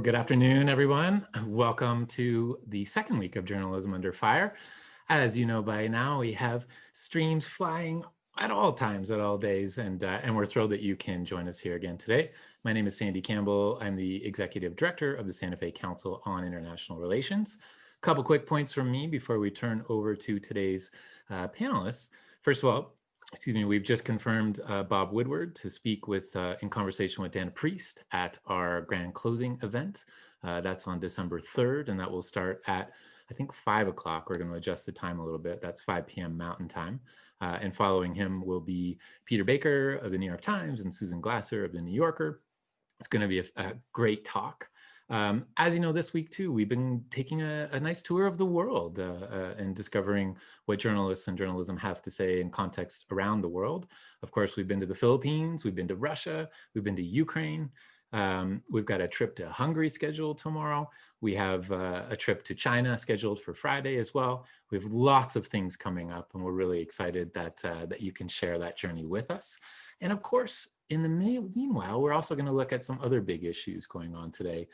Good afternoon, everyone. Welcome to the second week of Journalism Under Fire. As you know by now, we have streams flying at all times, at all days, and we're thrilled that you can join us here again today. My name is Sandy Campbell. I'm the Executive Director of the Santa Fe Council on International Relations. A couple quick points from me before we turn over to today's panelists. First of all, we've just confirmed Bob Woodward to speak with in conversation with Dan Priest at our grand closing event. That's on December 3rd, and that will start at, I think, 5 o'clock. We're going to adjust the time a little bit. That's 5 p.m. Mountain Time. And following him will be Peter Baker of the New York Times and Susan Glasser of the New Yorker. It's going to be a great talk. As you know, this week too, we've been taking a nice tour of the world and discovering what journalists and journalism have to say in context around the world. Of course, we've been to the Philippines, we've been to Russia, we've been to Ukraine. We've got a trip to Hungary scheduled tomorrow. We have a trip to China scheduled for Friday as well. We have lots of things coming up, and we're really excited that you can share that journey with us. And of course, in the meanwhile, we're also going to look at some other big issues going on today.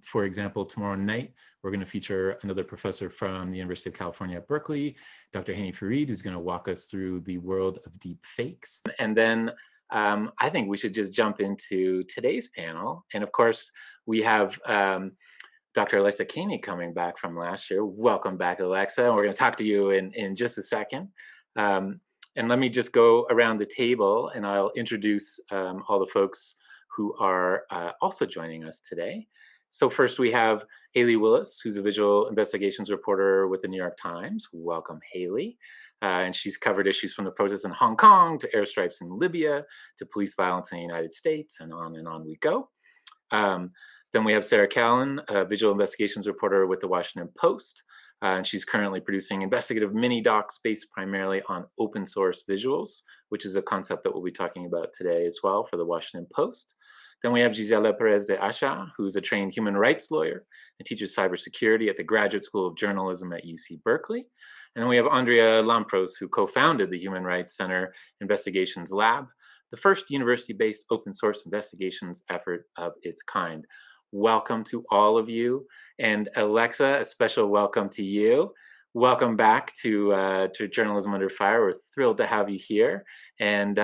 For example, tomorrow night, we're going to feature another professor from the University of California at Berkeley, Dr. Hani Farid, who's going to walk us through the world of deep fakes. And then I think we should just jump into today's panel. And of course, we have Dr. Alexa Koenig coming back from last year. Welcome back, Alexa. We're going to talk to you in just a second. And let me just go around the table and I'll introduce all the folks who are also joining us today. So first we have Haley Willis, who's a visual investigations reporter with the New York Times. Welcome, Haley. And she's covered issues from the protests in Hong Kong to airstrikes in Libya to police violence in the United States, and on we go. Then we have Sarah Cahlan, a visual investigations reporter with the Washington Post. And she's currently producing investigative mini docs based primarily on open source visuals, which is a concept that we'll be talking about today as well for the Washington Post. Then we have Gisela Pérez de Acha, who's a trained human rights lawyer and teaches cybersecurity at the Graduate School of Journalism at UC Berkeley. And then we have Andrea Lampros, who co-founded the Human Rights Center Investigations Lab, the first university-based open source investigations effort of its kind. Welcome to all of you. And Alexa, a special welcome to you. Welcome back to Journalism Under Fire. We're thrilled to have you here. And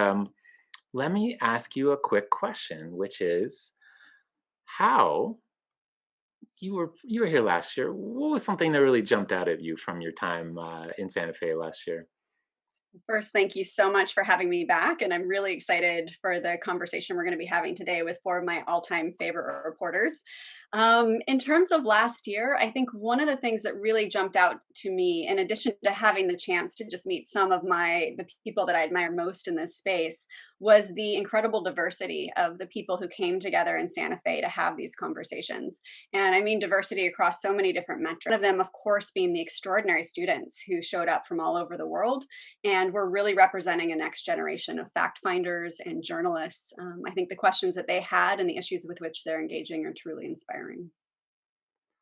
let me ask you a quick question, which is, how you were here last year. What was something that really jumped out at you from your time in Santa Fe last year? First, thank you so much for having me back. And I'm really excited for the conversation we're going to be having today with four of my all-time favorite reporters. In terms of last year, I think one of the things that really jumped out to me, in addition to having the chance to just meet some of the people that I admire most in this space, was the incredible diversity of the people who came together in Santa Fe to have these conversations. And I mean diversity across so many different metrics. One of them, of course, being the extraordinary students who showed up from all over the world and were really representing a next generation of fact finders and journalists. I think the questions that they had and the issues with which they're engaging are truly inspiring.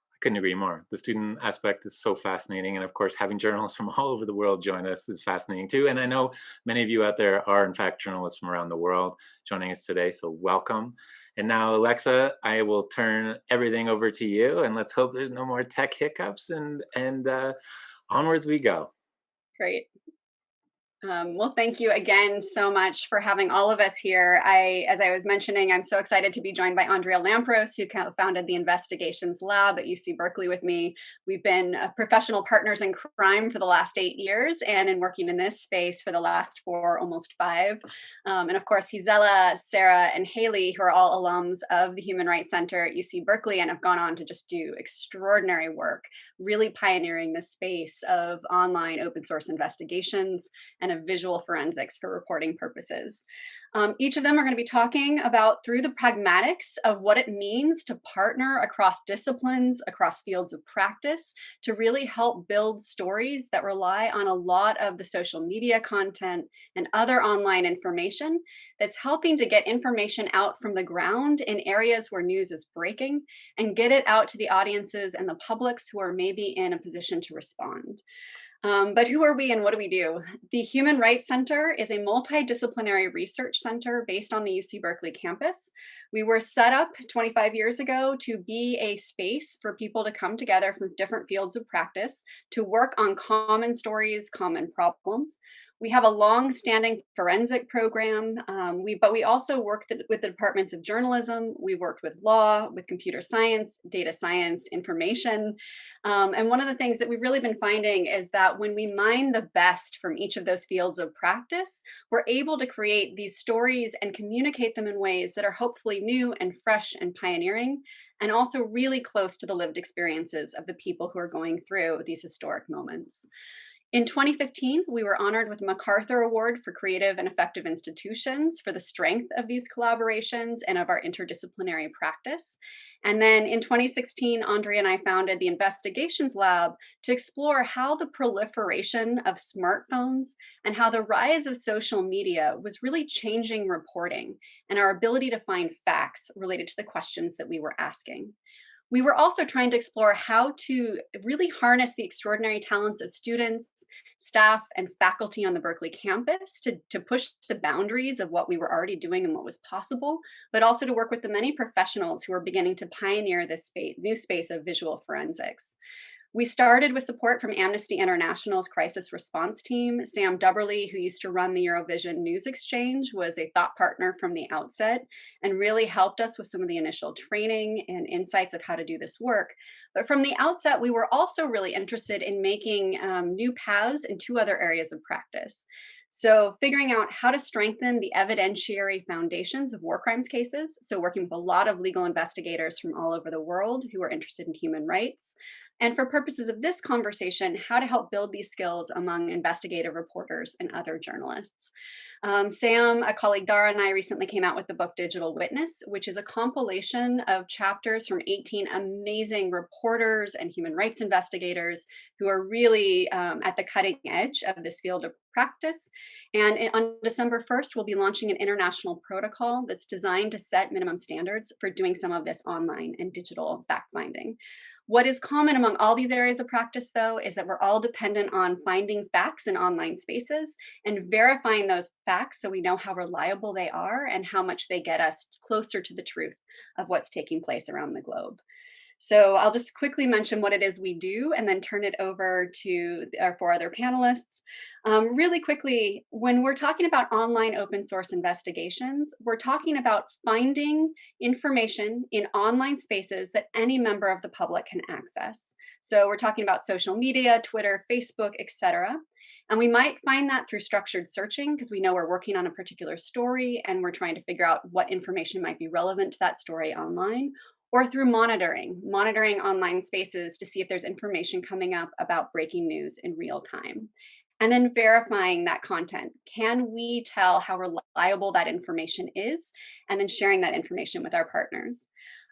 I couldn't agree more. The student aspect is so fascinating. And of course, having journalists from all over the world join us is fascinating too. And I know many of you out there are in fact journalists from around the world joining us today. So welcome. And now, Alexa, I will turn everything over to you, and let's hope there's no more tech hiccups, and onwards we go. Great. Well, thank you again so much for having all of us here. As I was mentioning, I'm so excited to be joined by Andrea Lampros, who founded the Investigations Lab at UC Berkeley with me. We've been professional partners in crime for the last 8 years, and in working in this space for the last 4, almost 5. And of course, Gisela, Sarah, and Haley, who are all alums of the Human Rights Center at UC Berkeley and have gone on to just do extraordinary work, really pioneering the space of online open source investigations and of visual forensics for reporting purposes. Each of them are going to be talking about through the pragmatics of what it means to partner across disciplines, across fields of practice, to really help build stories that rely on a lot of the social media content and other online information that's helping to get information out from the ground in areas where news is breaking and get it out to the audiences and the publics who are maybe in a position to respond. But who are we and what do we do? The Human Rights Center is a multidisciplinary research center based on the UC Berkeley campus. We were set up 25 years ago to be a space for people to come together from different fields of practice to work on common stories, common problems. We have a long-standing forensic program, but we also work with the departments of journalism. We worked with law, with computer science, data science, information. And one of the things that we've really been finding is that when we mine the best from each of those fields of practice, we're able to create these stories and communicate them in ways that are hopefully new and fresh and pioneering, and also really close to the lived experiences of the people who are going through these historic moments. In 2015, we were honored with the MacArthur Award for Creative and Effective Institutions for the strength of these collaborations and of our interdisciplinary practice. And then in 2016, Andrea and I founded the Investigations Lab to explore how the proliferation of smartphones and how the rise of social media was really changing reporting and our ability to find facts related to the questions that we were asking. We were also trying to explore how to really harness the extraordinary talents of students, staff, and faculty on the Berkeley campus to push the boundaries of what we were already doing and what was possible, but also to work with the many professionals who are beginning to pioneer this new space of visual forensics. We started with support from Amnesty International's crisis response team. Sam Dubberly, who used to run the Eurovision News Exchange, was a thought partner from the outset and really helped us with some of the initial training and insights of how to do this work. But from the outset, we were also really interested in making new paths in two other areas of practice. So figuring out how to strengthen the evidentiary foundations of war crimes cases, so working with a lot of legal investigators from all over the world who are interested in human rights. And for purposes of this conversation, how to help build these skills among investigative reporters and other journalists. Sam, a colleague Dara, and I recently came out with the book Digital Witness, which is a compilation of chapters from 18 amazing reporters and human rights investigators who are really at the cutting edge of this field of practice. And on December 1st, we'll be launching an international protocol that's designed to set minimum standards for doing some of this online and digital fact finding. What is common among all these areas of practice, though, is that we're all dependent on finding facts in online spaces and verifying those facts so we know how reliable they are and how much they get us closer to the truth of what's taking place around the globe. So I'll just quickly mention what it is we do and then turn it over to our four other panelists. Really quickly, when we're talking about online open source investigations, we're talking about finding information in online spaces that any member of the public can access. So we're talking about social media, Twitter, Facebook, etc. And we might find that through structured searching because we know we're working on a particular story and we're trying to figure out what information might be relevant to that story online, or through monitoring online spaces to see if there's information coming up about breaking news in real time. And then verifying that content. Can we tell how reliable that information is? And then sharing that information with our partners.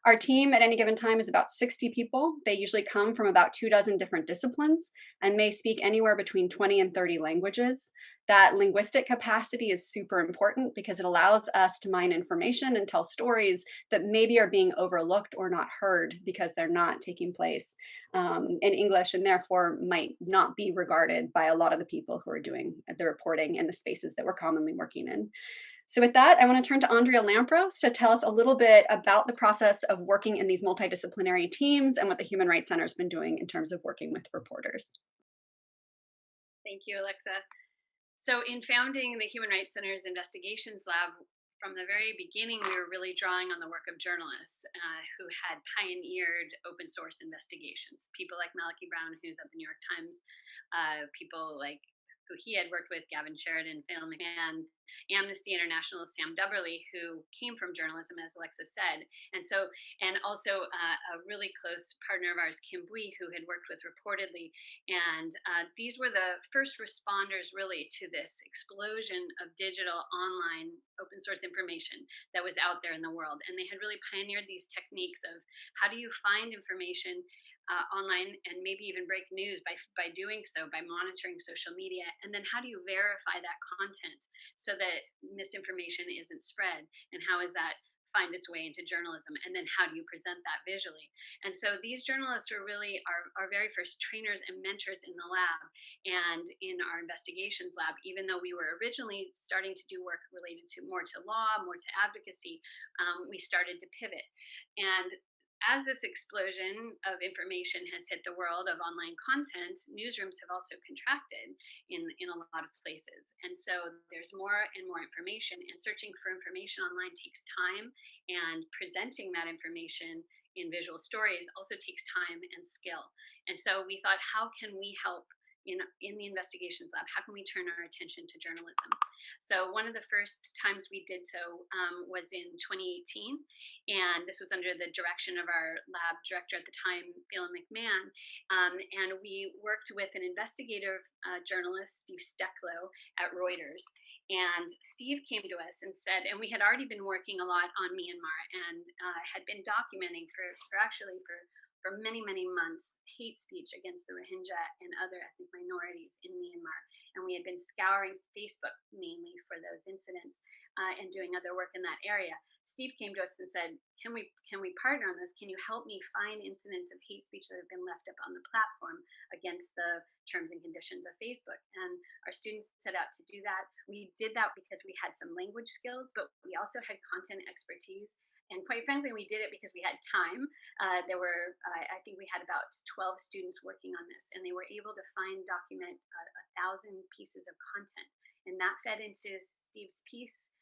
Our team at any given time is about 60 people. They usually come from about 24 different disciplines and may speak anywhere between 20 and 30 languages. That linguistic capacity is super important because it allows us to mine information and tell stories that maybe are being overlooked or not heard because they're not taking place in English and therefore might not be regarded by a lot of the people who are doing the reporting in the spaces that we're commonly working in. So with that, I want to turn to Andrea Lampros to tell us a little bit about the process of working in these multidisciplinary teams and what the Human Rights Center has been doing in terms of working with reporters. Thank you, Alexa. So in founding the Human Rights Center's Investigations Lab, from the very beginning, we were really drawing on the work of journalists who had pioneered open source investigations. People like Malachi Brown, who's at the New York Times, people like who he had worked with, Gavin Sheridan, Phil McMahon, Amnesty International's Sam Dubberly, who came from journalism, as Alexa said. And also a really close partner of ours, Kim Bui, who had worked with Reportedly. And these were the first responders really to this explosion of digital online open source information that was out there in the world. And they had really pioneered these techniques of how do you find information online and maybe even break news by doing so, by monitoring social media, and then how do you verify that content so that misinformation isn't spread, and how is that find its way into journalism, and then how do you present that visually? And so these journalists were really our very first trainers and mentors in the lab and in our investigations lab. Even though we were originally starting to do work related to more to law, more to advocacy, we started to pivot. And as this explosion of information has hit the world of online content, newsrooms have also contracted in a lot of places. And so there's more and more information, and searching for information online takes time, and presenting that information in visual stories also takes time and skill. And so we thought, how can we help in the investigations lab? How can we turn our attention to journalism? So one of the first times we did so was in 2018, and this was under the direction of our lab director at the time, Phelan McMahon, and we worked with an investigative journalist, Steve Stecklow, at Reuters. And Steve came to us and said, and we had already been working a lot on Myanmar and had been documenting for many, many months hate speech against the Rohingya and other ethnic minorities in Myanmar. And we had been scouring Facebook mainly for those incidents and doing other work in that area. Steve came to us and said, can we partner on this? Can you help me find incidents of hate speech that have been left up on the platform against the terms and conditions of Facebook? And our students set out to do that. We did that because we had some language skills, but we also had content expertise. And quite frankly, we did it because we had time. There were, I think we had about 12 students working on this, and they were able to document 1,000 pieces of content. And that fed into Steve's piece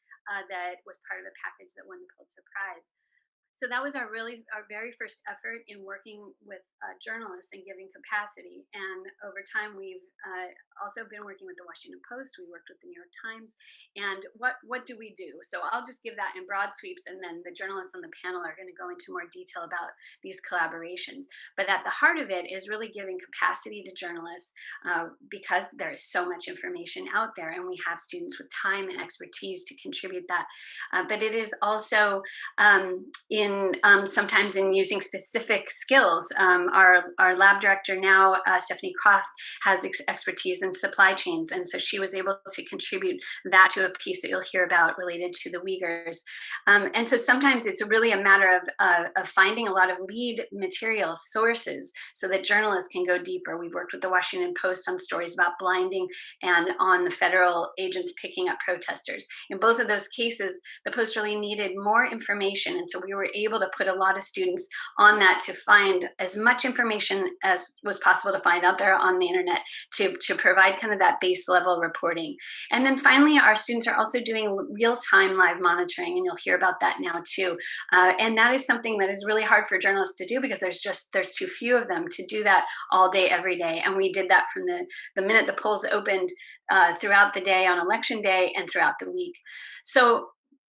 that was part of a package that won the Pulitzer Prize. So that was our very first effort in working with journalists and giving capacity. And over time, we've also been working with the Washington Post. We worked with the New York Times. And what do we do? So I'll just give that in broad sweeps, and then the journalists on the panel are going to go into more detail about these collaborations. But at the heart of it is really giving capacity to journalists because there is so much information out there, and we have students with time and expertise to contribute that. But it is also sometimes in using specific skills. Our lab director now, Stephanie Croft, has expertise in supply chains, and so she was able to contribute that to a piece that you'll hear about related to the Uyghurs. And so sometimes it's really a matter of finding a lot of lead material sources so that journalists can go deeper. We've worked with the Washington Post on stories about blinding and on the federal agents picking up protesters. In both of those cases, the Post really needed more information, and so we were able to put a lot of students on that to find as much information as was possible to find out there on the internet to provide kind of that base level reporting. And then finally, our students are also doing real-time live monitoring, and you'll hear about that now too. And that is something that is really hard for journalists to do because there's too few of them to do that all day, every day. And we did that from the minute the polls opened throughout the day on election day and throughout the week. So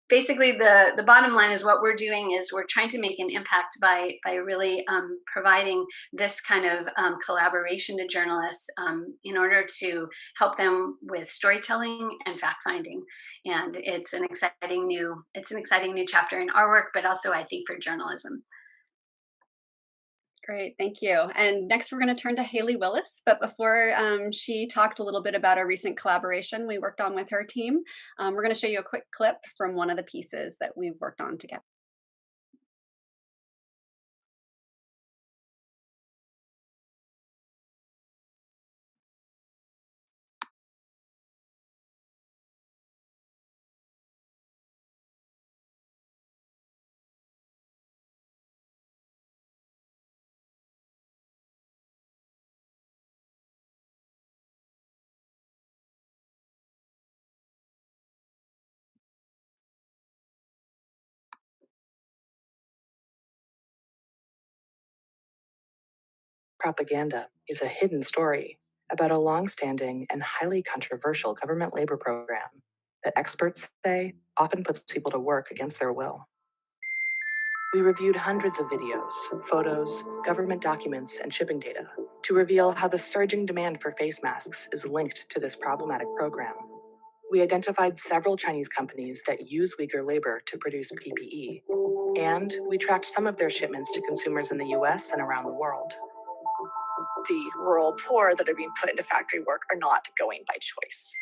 basically, the bottom line is what we're doing is we're trying to make an impact by really providing this kind of collaboration to journalists in order to help them with storytelling and fact finding. And it's an exciting new chapter in our work, but also I think for journalism. Great, thank you. And next we're going to turn to Haley Willis. But before she talks a little bit about a recent collaboration we worked on with her team, we're going to show you a quick clip from one of the pieces that we've worked on together. Propaganda is a hidden story about a long-standing and highly controversial government labor program that experts say often puts people to work against their will. We reviewed hundreds of videos, photos, government documents, and shipping data to reveal how the surging demand for face masks is linked to this problematic program. We identified several Chinese companies that use Uyghur labor to produce PPE, and we tracked some of their shipments to consumers in the US and around the world. The rural poor that are being put into factory work are not going by choice.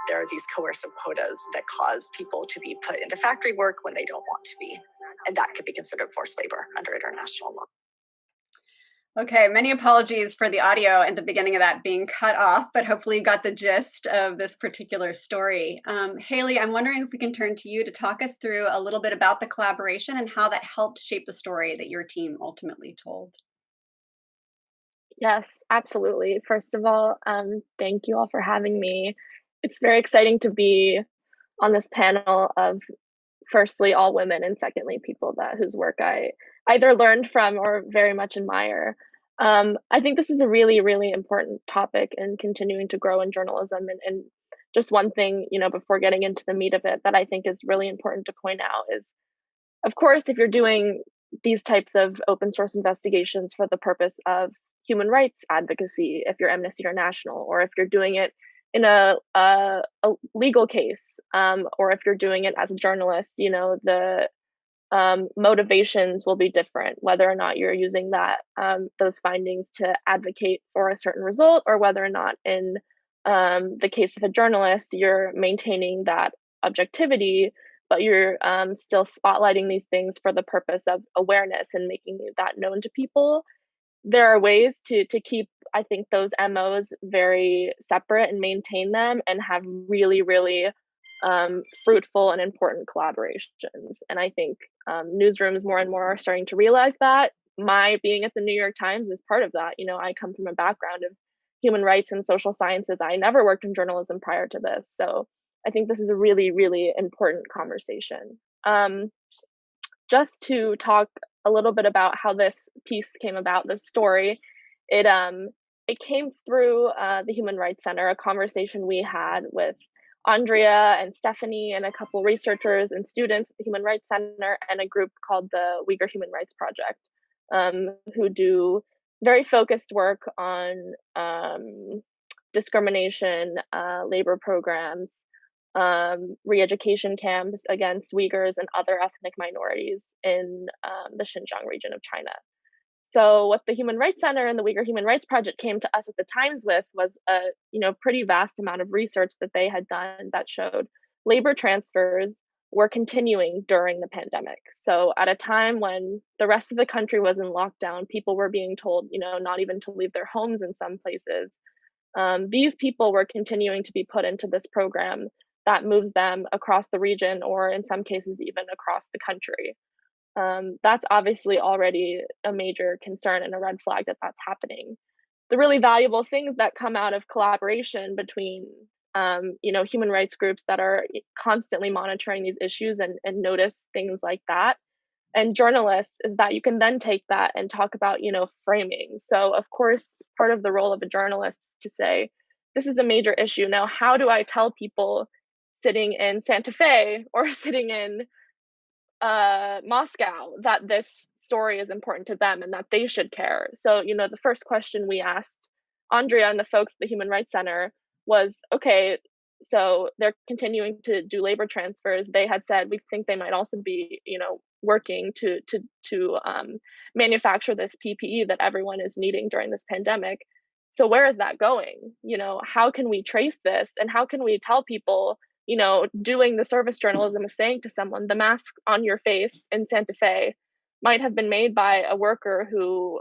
there are these coercive quotas that cause people to be put into factory work when they don't want to be. And that could be considered forced labor under international law. Okay, many apologies for the audio at the beginning of that being cut off, but hopefully you got the gist of this particular story. Haley, I'm wondering if we can turn to you to talk us through a little bit about the collaboration and how that helped shape the story that your team ultimately told. Yes, absolutely. First of all, thank you all for having me. It's very exciting to be on this panel of, firstly, all women, and secondly, people whose work I either learned from or very much admire. I think this is a really, really important topic in continuing to grow in journalism. And just one thing, before getting into the meat of it, that I think is really important to point out is, of course, if you're doing these types of open source investigations for the purpose of human rights advocacy, if you're Amnesty International, or if you're doing it in a legal case, or if you're doing it as a journalist, the motivations will be different, whether or not you're using those findings to advocate for a certain result, or whether or not in the case of a journalist, you're maintaining that objectivity, but you're still spotlighting these things for the purpose of awareness and making that known to people. There are ways to keep, I think, those MOs very separate and maintain them and have really, really fruitful and important collaborations. And I think newsrooms more and more are starting to realize that. My being at the New York Times is part of that. I come from a background of human rights and social sciences. I never worked in journalism prior to this. So I think this is a really, really important conversation. Just to talk a little bit about how this piece came about, this story, it came through the Human Rights Center, a conversation we had with Andrea and Stephanie and a couple researchers and students at the Human Rights Center, and a group called the Uyghur Human Rights Project, who do very focused work on discrimination, labor programs, re-education camps against Uyghurs and other ethnic minorities in the Xinjiang region of China. So what the Human Rights Center and the Uyghur Human Rights Project came to us at the Times with was a pretty vast amount of research that they had done that showed labor transfers were continuing during the pandemic. So at a time when the rest of the country was in lockdown, people were being told, not even to leave their homes in some places. These people were continuing to be put into this program that moves them across the region, or in some cases even across the country. That's obviously already a major concern and a red flag that that's happening. The really valuable things that come out of collaboration between human rights groups that are constantly monitoring these issues and notice things like that, and journalists, is that you can then take that and talk about framing. So of course, part of the role of a journalist is to say, this is a major issue. Now, how do I tell people sitting in Santa Fe or sitting in Moscow that this story is important to them and that they should care? So, the first question we asked Andrea and the folks at the Human Rights Center was, okay, so they're continuing to do labor transfers. They had said, we think they might also be, working to manufacture this PPE that everyone is needing during this pandemic. So where is that going? How can we trace this? And how can we tell people, doing the service journalism of saying to someone, the mask on your face in Santa Fe might have been made by a worker who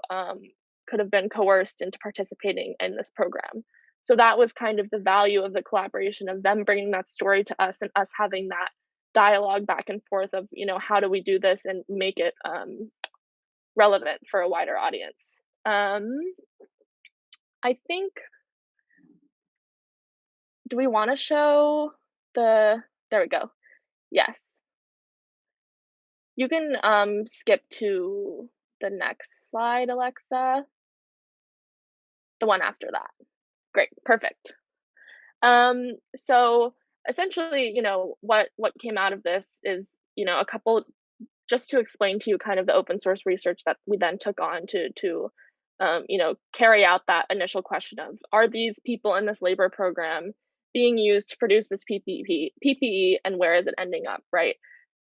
could have been coerced into participating in this program. So that was kind of the value of the collaboration, of them bringing that story to us and us having that dialogue back and forth of, how do we do this and make it relevant for a wider audience. I think, do we want to show there we go. Yes. You can skip to the next slide, Alexa. The one after that. Great, perfect. So essentially, what came out of this is, a couple, just to explain to you kind of the open source research that we then took on to carry out that initial question of, are these people in this labor program being used to produce this PPE, and where is it ending up, right?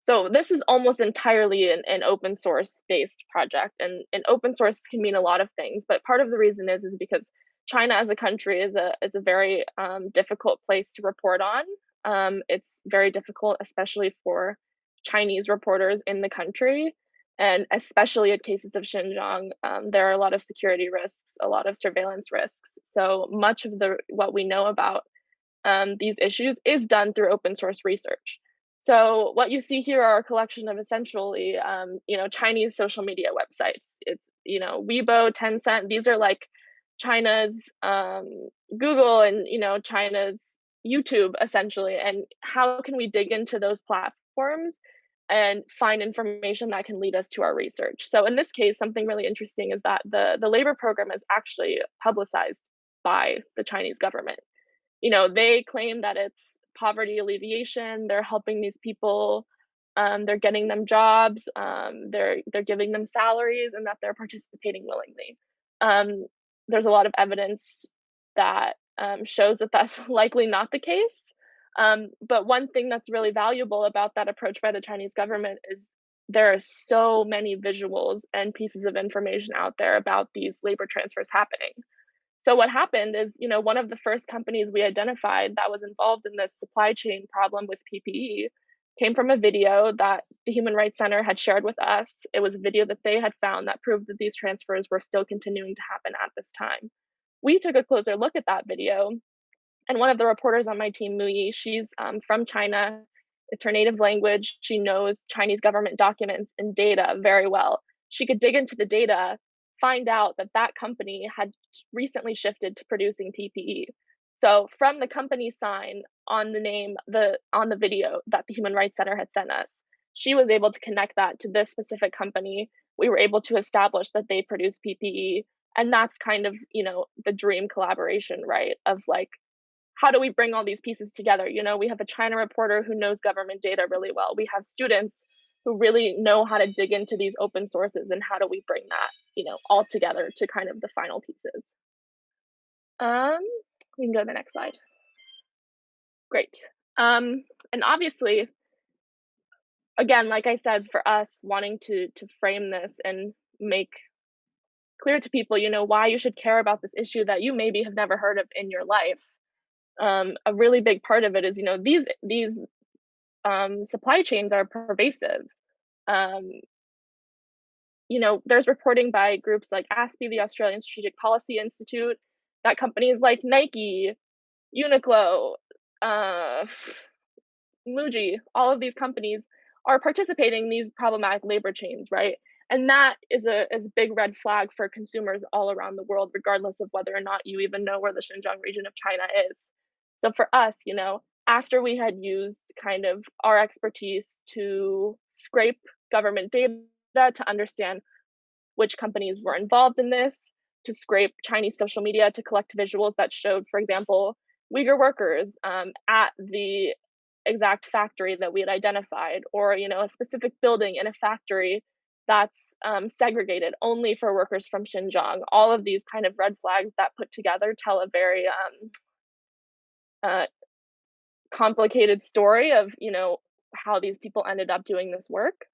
So this is almost entirely an open source based project, and open source can mean a lot of things, but part of the reason is because China as a country is a very difficult place to report on. It's very difficult, especially for Chinese reporters in the country, and especially in cases of Xinjiang, there are a lot of security risks, a lot of surveillance risks. So much of what we know about these issues is done through open source research. So what you see here are a collection of essentially, Chinese social media websites. It's, Weibo, Tencent. These are like China's Google and, China's YouTube essentially. And how can we dig into those platforms and find information that can lead us to our research? So in this case, something really interesting is that the labor program is actually publicized by the Chinese government. They claim that it's poverty alleviation. They're helping these people. They're getting them jobs. They're giving them salaries, and that they're participating willingly. There's a lot of evidence that shows that that's likely not the case. But one thing that's really valuable about that approach by the Chinese government is there are so many visuals and pieces of information out there about these labor transfers happening. So what happened is, one of the first companies we identified that was involved in this supply chain problem with PPE came from a video that the Human Rights Center had shared with us. It was a video that they had found that proved that these transfers were still continuing to happen at this time. We took a closer look at that video, and one of the reporters on my team, Muyi, she's from China. It's her native language. She knows Chinese government documents and data very well. She could dig into the data, find out that that company had recently shifted to producing PPE. So from the company sign on the video that the Human Rights Center had sent us, she was able to connect that to this specific company. We were able to establish that they produce PPE, and that's kind of, the dream collaboration, right? Of like, how do we bring all these pieces together? We have a China reporter who knows government data really well. We have students who really know how to dig into these open sources, and how do we bring that, all together to kind of the final pieces. We can go to the next slide. Great. And obviously, again, like I said, for us wanting to frame this and make clear to people, why you should care about this issue that you maybe have never heard of in your life. A really big part of it is, these supply chains are pervasive. There's reporting by groups like ASPI, the Australian Strategic Policy Institute, that companies like Nike, Uniqlo, Muji, all of these companies are participating in these problematic labor chains, right? And that is a big red flag for consumers all around the world, regardless of whether or not you even know where the Xinjiang region of China is. So for us, after we had used kind of our expertise to scrape government data to understand which companies were involved in this, to scrape Chinese social media to collect visuals that showed, for example, Uyghur workers at the exact factory that we had identified, or a specific building in a factory that's segregated only for workers from Xinjiang. All of these kind of red flags that put together tell a very complicated story of how these people ended up doing this work.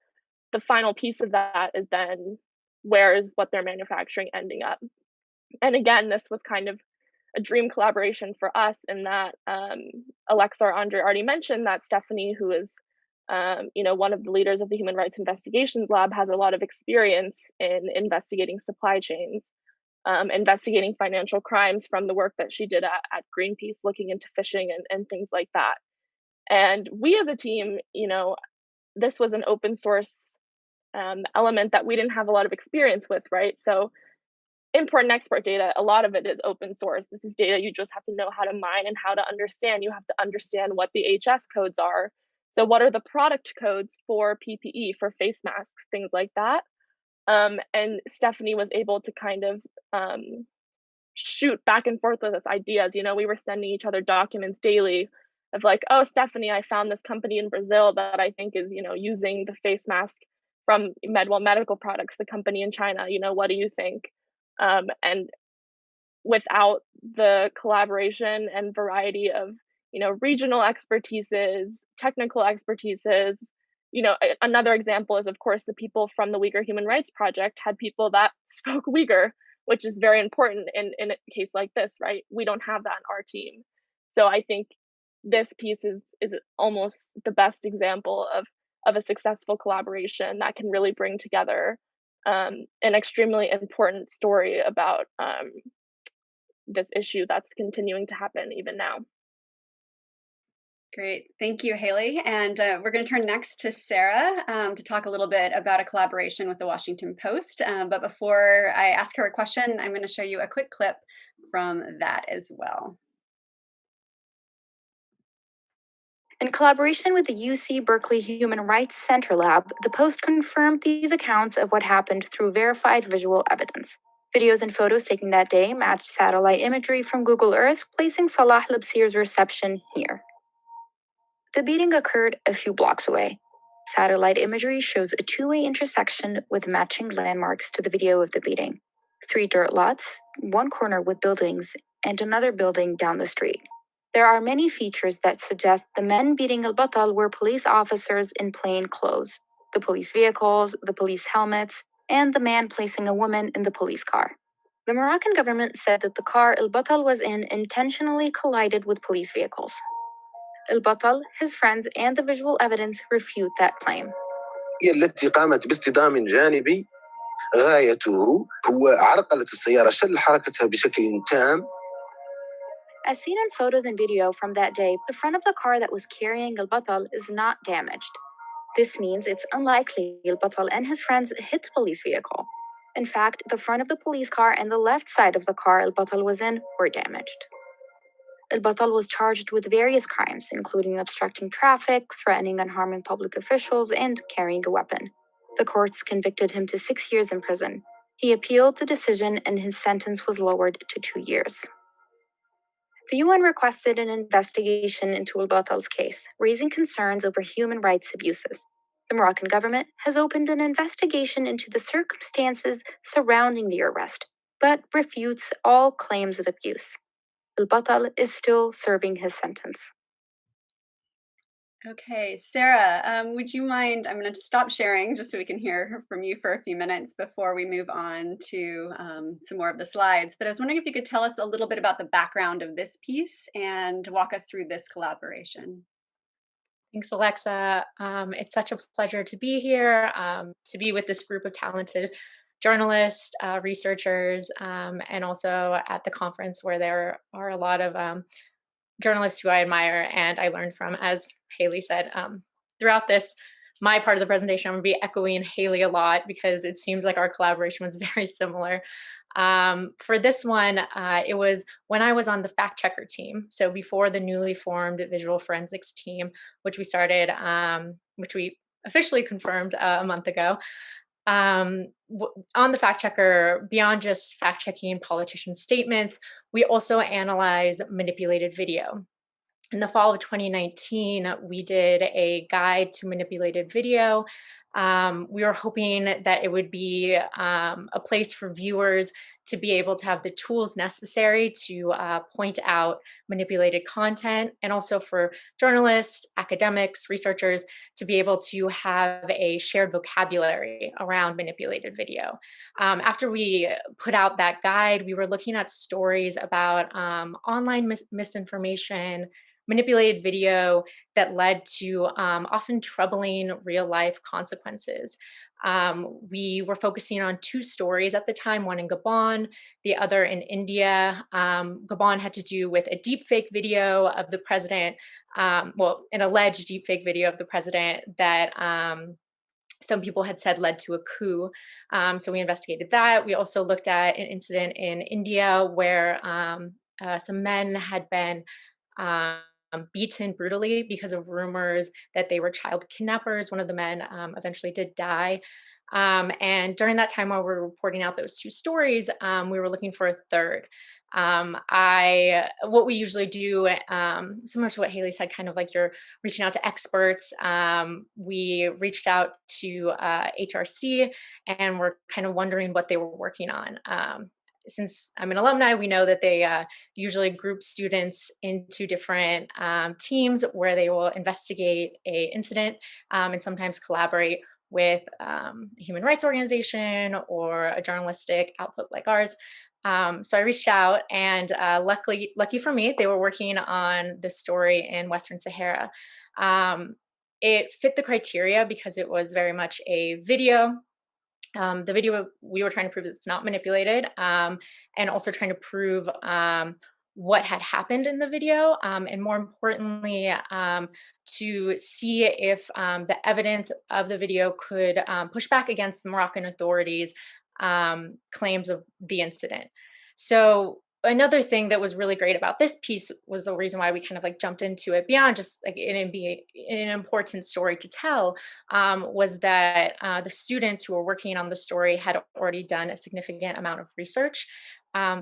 The final piece of that is then where is what they're manufacturing ending up. And again, this was kind of a dream collaboration for us in that Alexa or Andrea already mentioned that Stephanie, who is one of the leaders of the Human Rights Investigations Lab, has a lot of experience in investigating supply chains, investigating financial crimes from the work that she did at Greenpeace, looking into fishing and things like that. And we as a team, this was an open source element that we didn't have a lot of experience with, right? So import and export data, a lot of it is open source. This is data you just have to know how to mine and how to understand. You have to understand what the HS codes are. So what are the product codes for PPE, for face masks, things like that. And Stephanie was able to kind of shoot back and forth with us ideas. We were sending each other documents daily of like, oh, Stephanie, I found this company in Brazil that I think is, using the face mask from Medwell Medical Products, the company in China. What do you think? And without the collaboration and variety of, regional expertises, technical expertises, another example is, of course, the people from the Uyghur Human Rights Project had people that spoke Uyghur, which is very important in a case like this, right? We don't have that on our team. So I think this piece is almost the best example of a successful collaboration that can really bring together an extremely important story about this issue that's continuing to happen even now. Great. Thank you, Haley. And we're going to turn next to Sarah to talk a little bit about a collaboration with the Washington Post. But before I ask her a question, I'm going to show you a quick clip from that as well. In collaboration with the UC Berkeley Human Rights Center Lab, the Post confirmed these accounts of what happened through verified visual evidence. Videos and photos taken that day matched satellite imagery from Google Earth, placing Salah Labsir's reception here. The beating occurred a few blocks away. Satellite imagery shows a two-way intersection with matching landmarks to the video of the beating. 3 dirt lots, 1 corner with buildings, and another building down the street. There are many features that suggest the men beating al-Batal were police officers in plain clothes, the police vehicles, the police helmets, and the man placing a woman in the police car. The Moroccan government said that the car al-Batal was in intentionally collided with police vehicles. al-Batal, his friends, and the visual evidence refute that claim. هي التي قامت باصطدام جانبي غايته هو عرقلة السيارة شل حركتها بشكل تام. As seen in photos and video from that day, the front of the car that was carrying al-Batal is not damaged. This means it's unlikely al-Batal and his friends hit the police vehicle. In fact, the front of the police car and the left side of the car al-Batal was in were damaged. Al-Batal was charged with various crimes, including obstructing traffic, threatening and harming public officials, and carrying a weapon. The courts convicted him to 6 years in prison. He appealed the decision and his sentence was lowered to 2 years. The UN requested an investigation into al-Batal's case, raising concerns over human rights abuses. The Moroccan government has opened an investigation into the circumstances surrounding the arrest, but refutes all claims of abuse. Al-Batal is still serving his sentence. Okay, Sarah, would you mind, I'm going to stop sharing just so we can hear from you for a few minutes before we move on to some more of the slides. But I was wondering if you could tell us a little bit about the background of this piece and walk us through this collaboration. Thanks, Alexa. It's such a pleasure to be here, to be with this group of talented journalists, researchers, and also at the conference where there are a lot of journalists who I admire and I learned from, as Haley said. Throughout this, my part of the presentation, I'm going to be echoing Haley a lot because it seems like our collaboration was very similar. For this one, it was when I was on the fact checker team. So before the newly formed visual forensics team, which we started, which we officially confirmed a month ago. On the fact checker, beyond just fact checking politician statements, we also analyze manipulated video. In the fall of 2019, we did a guide to manipulated video. We were hoping that it would be a place for viewers to be able to have the tools necessary to point out manipulated content, and also for journalists, academics, researchers to be able to have a shared vocabulary around manipulated video. After we put out that guide, we were looking at stories about online misinformation, manipulated video that led to often troubling real-life consequences. We were focusing on 2 stories at the time, one in Gabon, the other in India. Gabon had to do with a deepfake video of the president, an alleged deepfake video of the president that some people had said led to a coup. So we investigated that. We also looked at an incident in India where some men had been beaten brutally because of rumors that they were child kidnappers. One of the men eventually did die. And during that time while we were reporting out those 2 stories, we were looking for a third. What we usually do, similar to what Haley said, kind of like you're reaching out to experts. We reached out to HRC and we're kind of wondering what they were working on. Since I'm an alumni, we know that they usually group students into different teams where they will investigate an incident and sometimes collaborate with a human rights organization or a journalistic output like ours. So I reached out, and lucky for me, they were working on this story in Western Sahara. It fit the criteria because it was very much a video. The video, we were trying to prove it's not manipulated, and also trying to prove what had happened in the video, and more importantly, to see if the evidence of the video could push back against the Moroccan authorities' claims of the incident. So another thing that was really great about this piece was the reason why we kind of like jumped into it beyond just like it being an important story to tell, was that the students who were working on the story had already done a significant amount of research.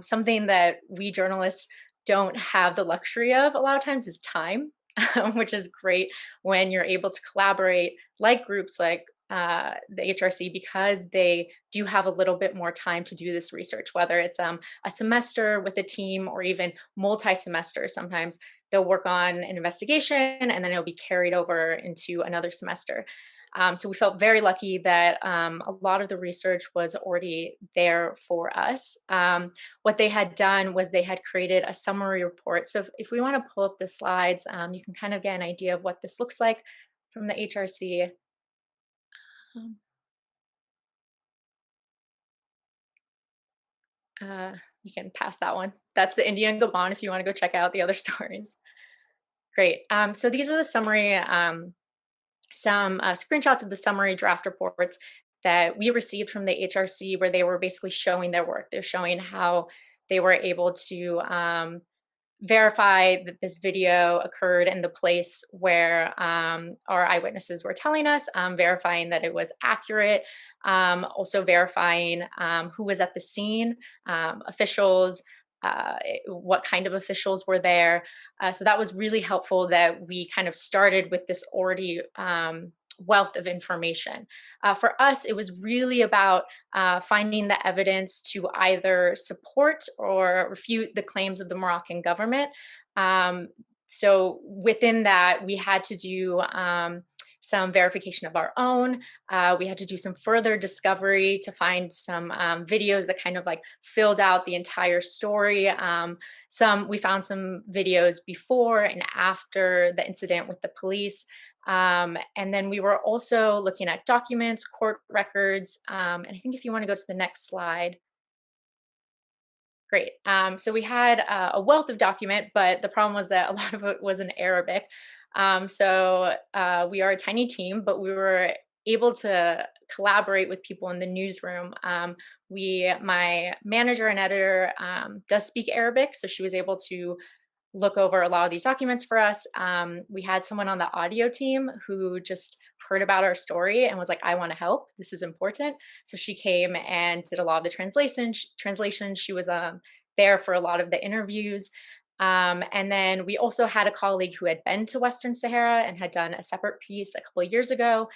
Something that we journalists don't have the luxury of a lot of times is time, which is great when you're able to collaborate like groups like the HRC, because they do have a little bit more time to do this research, whether it's a semester with a team or even multi-semester. Sometimes they'll work on an investigation and then it'll be carried over into another semester. So we felt very lucky that a lot of the research was already there for us. What they had done was they had created a summary report. So if we want to pull up the slides, you can kind of get an idea of what this looks like from the HRC. You can pass that one. That's the Indian Gabon if you want to go check out the other stories. Great. So these were the summary, some screenshots of the summary draft reports that we received from the HRC, where they were basically showing their work. They're showing how they were able to verify that this video occurred in the place where our eyewitnesses were telling us, verifying that it was accurate, also verifying who was at the scene, officials, what kind of officials were there. So that was really helpful that we kind of started with this already wealth of information. For us, it was really about finding the evidence to either support or refute the claims of the Moroccan government. So within that, we had to do some verification of our own. We had to do some further discovery to find some videos that kind of like filled out the entire story. We found some videos before and after the incident with the police. And then we were also looking at documents, court records, and I think if you want to go to the next slide. Great. So we had a wealth of document, but the problem was that a lot of it was in Arabic. So we are a tiny team, but we were able to collaborate with people in the newsroom. My manager and editor does speak Arabic, so she was able to look over a lot of these documents for us. We had someone on the audio team who just heard about our story and was like, I want to help. This is important. So she came and did a lot of the translation. She was there for a lot of the interviews. And then we also had a colleague who had been to Western Sahara and had done a separate piece a couple of years ago.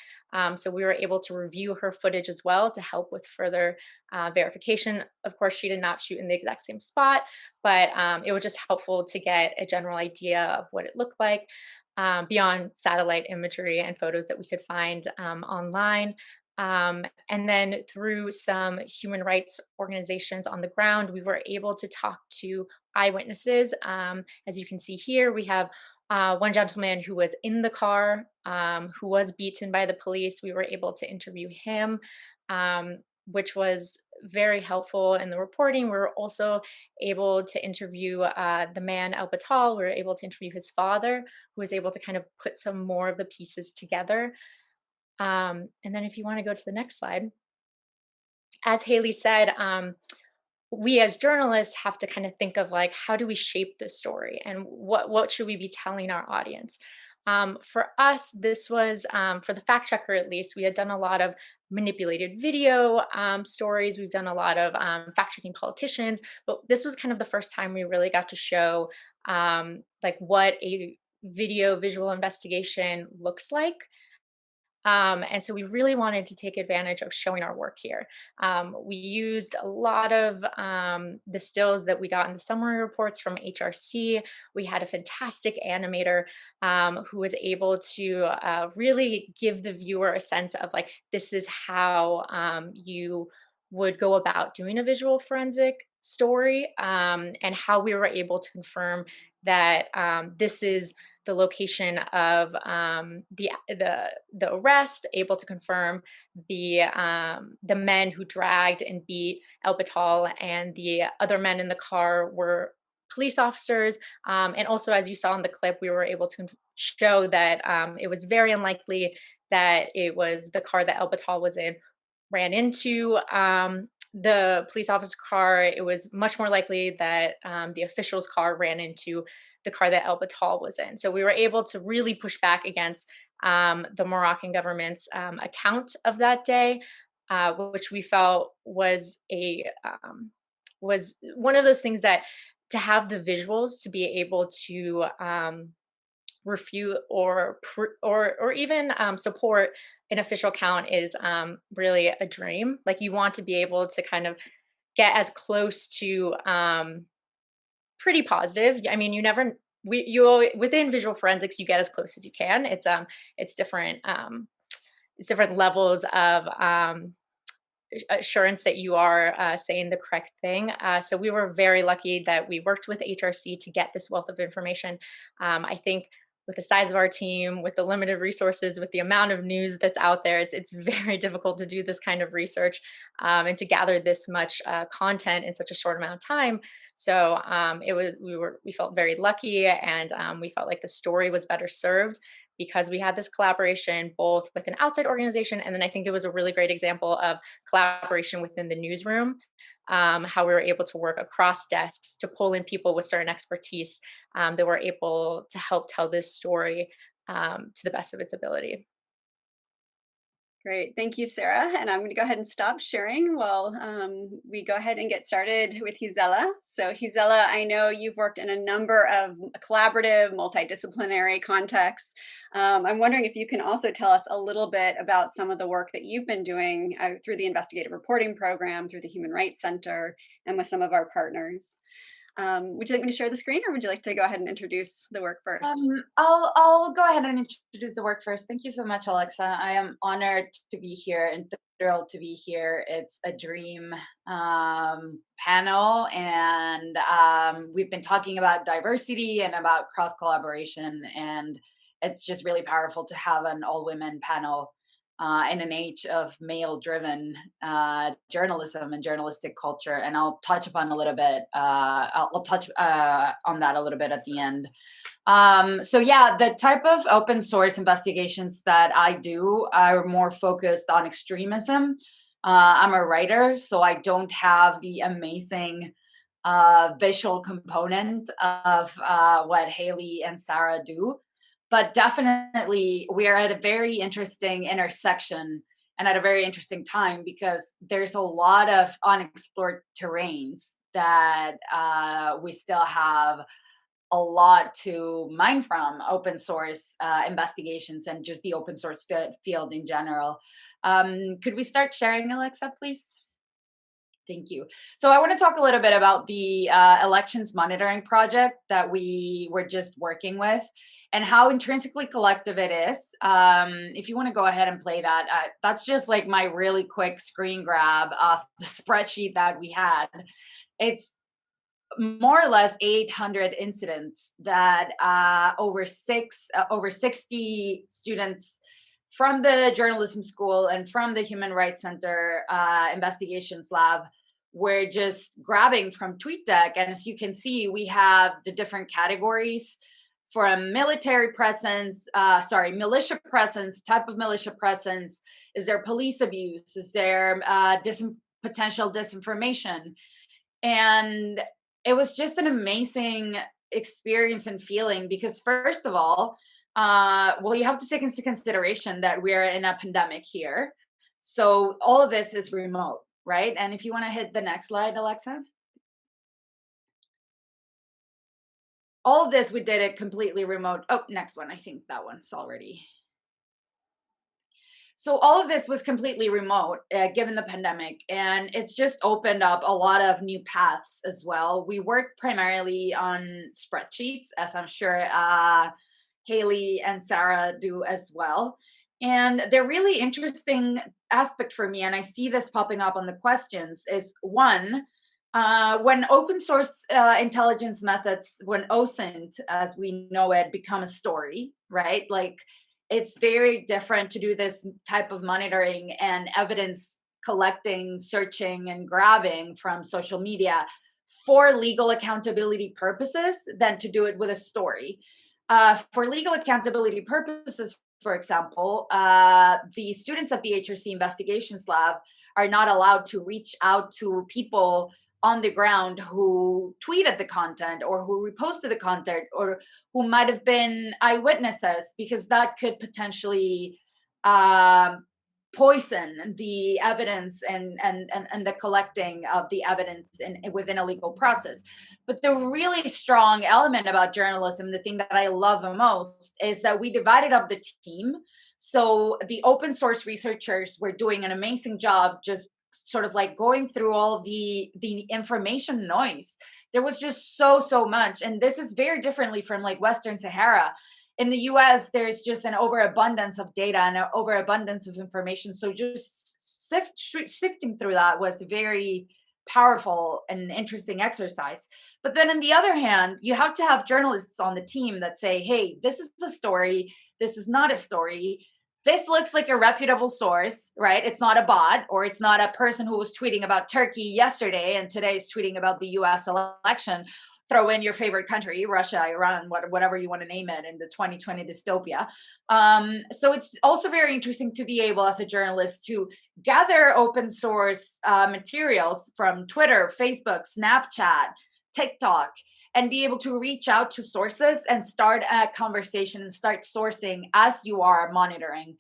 So we were able to review her footage as well to help with further verification. Of course, she did not shoot in the exact same spot, but it was just helpful to get a general idea of what it looked like beyond satellite imagery and photos that we could find online. And then through some human rights organizations on the ground, we were able to talk to eyewitnesses. As you can see here, we have one gentleman who was in the car, who was beaten by the police. We were able to interview him, which was very helpful in the reporting. We were also able to interview the man El Batal. We were able to interview his father, who was able to kind of put some more of the pieces together. And then if you want to go to the next slide, as Haley said, we as journalists have to kind of think of like, how do we shape the story and what should we be telling our audience? For us, this was, for the fact checker at least, we had done a lot of manipulated video stories. We've done a lot of fact checking politicians, but this was kind of the first time we really got to show like what a visual investigation looks like. And so we really wanted to take advantage of showing our work here. We used a lot of the stills that we got in the summary reports from HRC. We had a fantastic animator who was able to really give the viewer a sense of like, this is how you would go about doing a visual forensic story, and how we were able to confirm that this is the location of the arrest, able to confirm the men who dragged and beat El Batal, and the other men in the car were police officers. And also, as you saw in the clip, we were able to show that it was very unlikely that it was the car that El Batal was in ran into the police officer car. It was much more likely that the official's car ran into the car that El Batal was in. So we were able to really push back against the Moroccan government's account of that day, which we felt was was one of those things that, to have the visuals to be able to refute or even support an official count is really a dream. Like, you want to be able to kind of get as close to pretty positive. I mean, within visual forensics, you get as close as you can. It's different levels of assurance that you are saying the correct thing. So we were very lucky that we worked with HRC to get this wealth of information. I think with the size of our team, with the limited resources, with the amount of news that's out there, it's very difficult to do this kind of research and to gather this much content in such a short amount of time. So we felt very lucky, and we felt like the story was better served because we had this collaboration both with an outside organization, and then I think it was a really great example of collaboration within the newsroom. How we were able to work across desks to pull in people with certain expertise that were able to help tell this story to the best of its ability. Great. Thank you, Sarah. And I'm going to go ahead and stop sharing while we go ahead and get started with Gisela. So Gisela, I know you've worked in a number of collaborative, multidisciplinary contexts. I'm wondering if you can also tell us a little bit about some of the work that you've been doing through the Investigative Reporting Program, through the Human Rights Center, and with some of our partners. Would you like me to share the screen, or would you like to go ahead and introduce the work first? I'll go ahead and introduce the work first. Thank you so much, Alexa. I am honored to be here and thrilled to be here. It's a dream panel, and we've been talking about diversity and about cross collaboration, and it's just really powerful to have an all-women panel in an age of male-driven journalism and journalistic culture. And I'll touch upon a little bit. I'll touch on that a little bit at the end. So yeah, the type of open source investigations that I do are more focused on extremism. I'm a writer, so I don't have the amazing visual component of what Haley and Sarah do. But definitely, we are at a very interesting intersection and at a very interesting time, because there's a lot of unexplored terrains that we still have a lot to mine from open source investigations and just the open source field in general. Could we start sharing, Alexa, please? Thank you. So I want to talk a little bit about the elections monitoring project that we were just working with, and how intrinsically collective it is. If you want to go ahead and play that, that's just like my really quick screen grab of the spreadsheet that we had. It's more or less 800 incidents that over 60 students from the journalism school and from the Human Rights Center investigations lab were just grabbing from TweetDeck. And as you can see, we have the different categories from military presence, militia presence, type of militia presence. Is there police abuse? Is there potential disinformation? And it was just an amazing experience and feeling, because first of all, you have to take into consideration that we're in a pandemic here. So all of this is remote, right? And if you want to hit the next slide, Alexa. All of this, we did it completely remote. Oh, next one. I think that one's already. So all of this was completely remote given the pandemic, and it's just opened up a lot of new paths as well. We work primarily on spreadsheets, as I'm sure Haley and Sarah do as well. And the really interesting aspect for me, and I see this popping up on the questions, is one, when open source intelligence methods, when OSINT, as we know it, become a story, right? Like, it's very different to do this type of monitoring and evidence collecting, searching, and grabbing from social media for legal accountability purposes than to do it with a story. For legal accountability purposes, for example, the students at the HRC Investigations Lab are not allowed to reach out to people on the ground who tweeted the content or who reposted the content or who might have been eyewitnesses, because that could potentially poison the evidence and the collecting of the evidence within a legal process. But the really strong element about journalism, the thing that I love the most, is that we divided up the team. So the open source researchers were doing an amazing job just sort of like going through all the information noise. There was just so much. And this is very differently from like Western Sahara. In the US, there's just an overabundance of data and an overabundance of information. So just sifting through that was very powerful and interesting exercise. But then on the other hand, you have to have journalists on the team that say, hey, this is a story. This is not a story. This looks like a reputable source, right? It's not a bot, or it's not a person who was tweeting about Turkey yesterday and today is tweeting about the US election. Throw in your favorite country, Russia, Iran, whatever you want to name it in the 2020 dystopia. So it's also very interesting to be able as a journalist to gather open source materials from Twitter, Facebook, Snapchat, TikTok, and be able to reach out to sources and start a conversation and start sourcing as you are monitoring.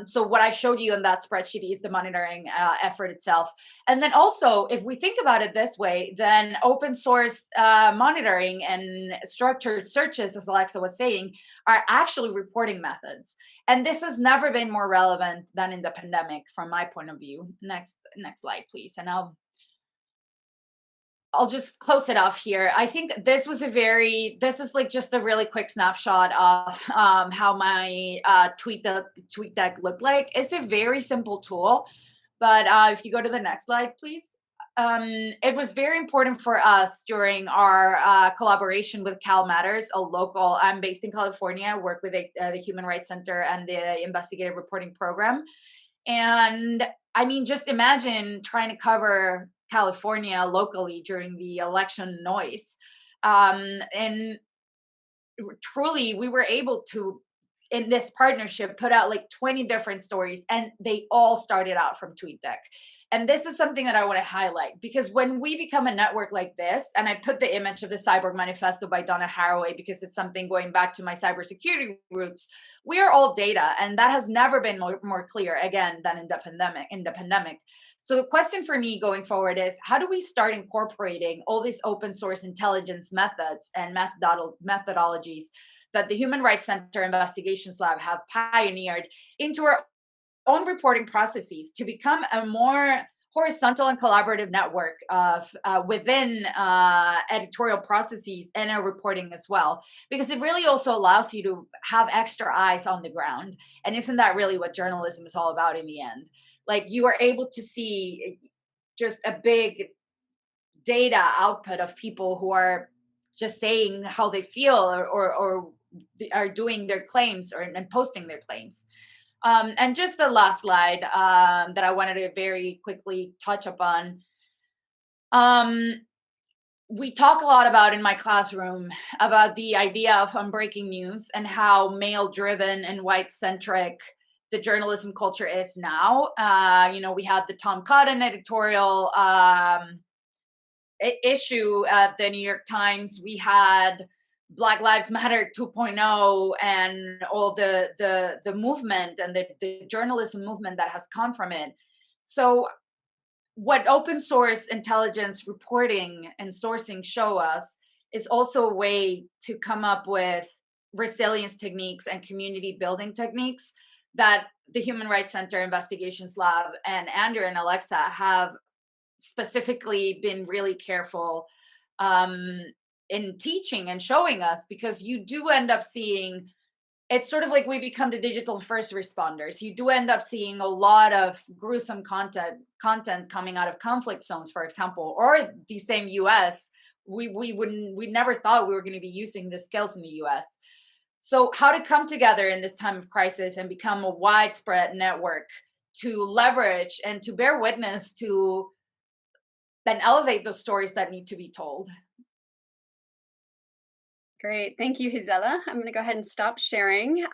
So what I showed you in that spreadsheet is the monitoring effort itself. And then also, if we think about it this way, then open source monitoring and structured searches, as Alexa was saying, are actually reporting methods. And this has never been more relevant than in the pandemic from my point of view. Next slide, please. And I'll just close it off here. I think this is like just a really quick snapshot of how my tweet deck looked like. It's a very simple tool, but if you go to the next slide, please. It was very important for us during our collaboration with Cal Matters, a local, I'm based in California, work with the Human Rights Center and the Investigative Reporting Program. And I mean, just imagine trying to cover California locally during the election noise. And truly, we were able to, in this partnership, put out like 20 different stories, and they all started out from TweetDeck. And this is something that I want to highlight, because when we become a network like this, and I put the image of the Cyborg Manifesto by Donna Haraway because it's something going back to my cybersecurity roots, we are all data, and that has never been more clear, again, than in the pandemic. So the question for me going forward is, how do we start incorporating all these open source intelligence methods and methodologies that the Human Rights Center Investigations Lab have pioneered into our own reporting processes to become a more horizontal and collaborative network of within editorial processes and our reporting as well, because it really also allows you to have extra eyes on the ground. And isn't that really what journalism is all about in the end? Like, you are able to see just a big data output of people who are just saying how they feel or are doing their claims and posting their claims. And just the last slide that I wanted to very quickly touch upon. We talk a lot about in my classroom about the idea of unbreaking news and how male-driven and white-centric the journalism culture is now. We had the Tom Cotton editorial issue at the New York Times. We had Black Lives Matter 2.0 and all the movement and the journalism movement that has come from it. So what open source intelligence reporting and sourcing show us is also a way to come up with resilience techniques and community building techniques that the Human Rights Center Investigations Lab and Andrea and Alexa have specifically been really careful in teaching and showing us, because you do end up seeing, it's sort of like we become the digital first responders. You do end up seeing a lot of gruesome content coming out of conflict zones, for example, or the same US. We never thought we were going to be using the skills in the US. So how to come together in this time of crisis and become a widespread network to leverage and to bear witness to and elevate those stories that need to be told. Great. Thank you, Gisela. I'm going to go ahead and stop sharing. We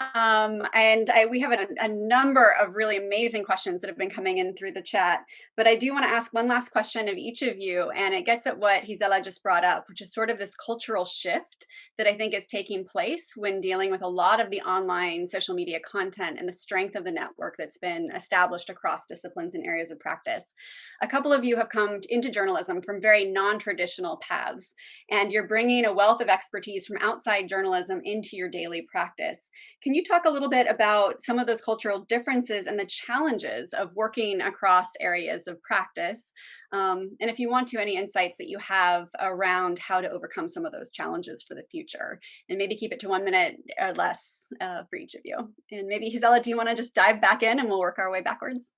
have a number of really amazing questions that have been coming in through the chat, but I do want to ask one last question of each of you, and it gets at what Gisela just brought up, which is sort of this cultural shift that I think is taking place when dealing with a lot of the online social media content and the strength of the network that's been established across disciplines and areas of practice. A couple of you have come into journalism from very non-traditional paths, and you're bringing a wealth of expertise from outside journalism into your daily practice. Can you talk a little bit about some of those cultural differences and the challenges of working across areas of practice? And if you want to, any insights that you have around how to overcome some of those challenges for the future, and maybe keep it to 1 minute or less for each of you. And maybe Gisela, do you want to just dive back in and we'll work our way backwards?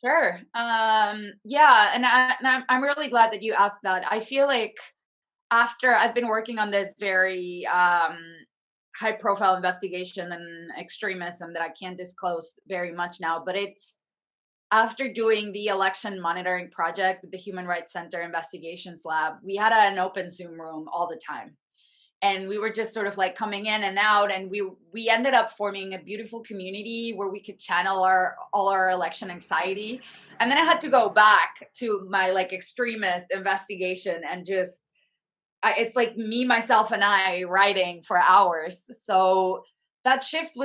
Sure. Yeah, and I'm really glad that you asked that. I feel like after I've been working on this very high-profile investigation and extremism that I can't disclose very much now, but it's after doing the election monitoring project with the Human Rights Center Investigations Lab, we had an open Zoom room all the time. And we were just sort of like coming in and out, and we ended up forming a beautiful community where we could channel all our election anxiety. And then I had to go back to my like extremist investigation and just it's like me, myself, and I writing for hours. So that shift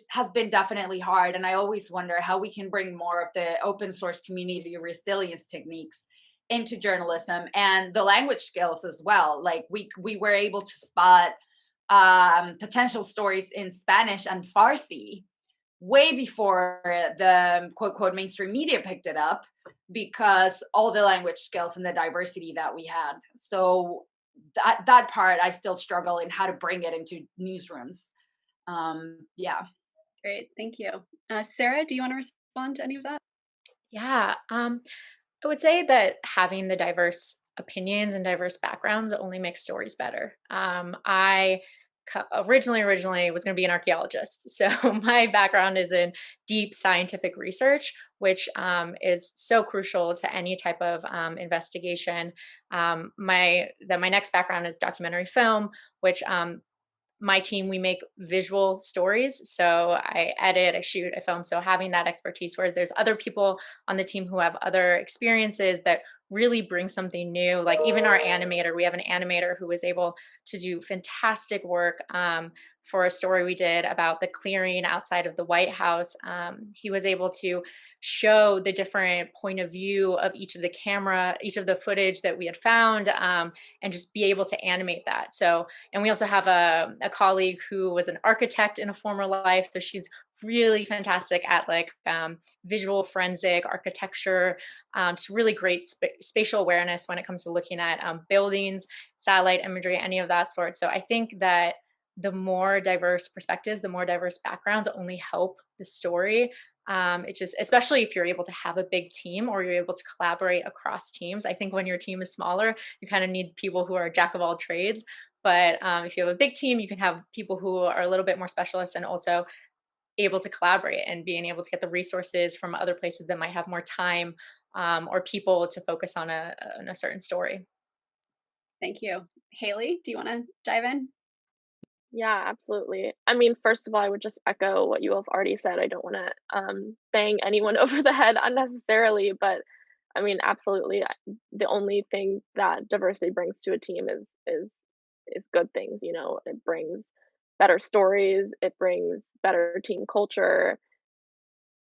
has been definitely hard, and I always wonder how we can bring more of the open source community resilience techniques into journalism and the language skills as well. Like we were able to spot potential stories in Spanish and Farsi way before the quote quote mainstream media picked it up, because all the language skills and the diversity that we had. So that part I still struggle in how to bring it into newsrooms. Yeah. Great, thank you. Sarah, do you want to respond to any of that? Yeah, I would say that having the diverse opinions and diverse backgrounds only makes stories better. I originally was going to be an archaeologist. So my background is in deep scientific research, which is so crucial to any type of investigation. My next background is documentary film, which my team, we make visual stories. So I edit, I shoot, I film. So having that expertise where there's other people on the team who have other experiences that really bring something new. Like even our animator, we have an animator who was able to do fantastic work for a story we did about the clearing outside of the White House. He was able to show the different point of view of each of the footage that we had found, and just be able to animate that. So, and we also have a colleague who was an architect in a former life. So she's really fantastic at like visual forensic architecture, just really great spatial awareness when it comes to looking at buildings, satellite imagery, any of that sort. So I think that the more diverse perspectives, the more diverse backgrounds only help the story. It's just, especially if you're able to have a big team or you're able to collaborate across teams. I think when your team is smaller, you kind of need people who are jack of all trades. But if you have a big team, you can have people who are a little bit more specialists and also able to collaborate and being able to get the resources from other places that might have more time or people to focus on a certain story. Thank you. Haley, do you want to dive in? Yeah, absolutely. I mean, first of all, I would just echo what you have already said. I don't want to bang anyone over the head unnecessarily, but I mean, absolutely. The only thing that diversity brings to a team is good things. You know, it brings better stories. It brings better team culture.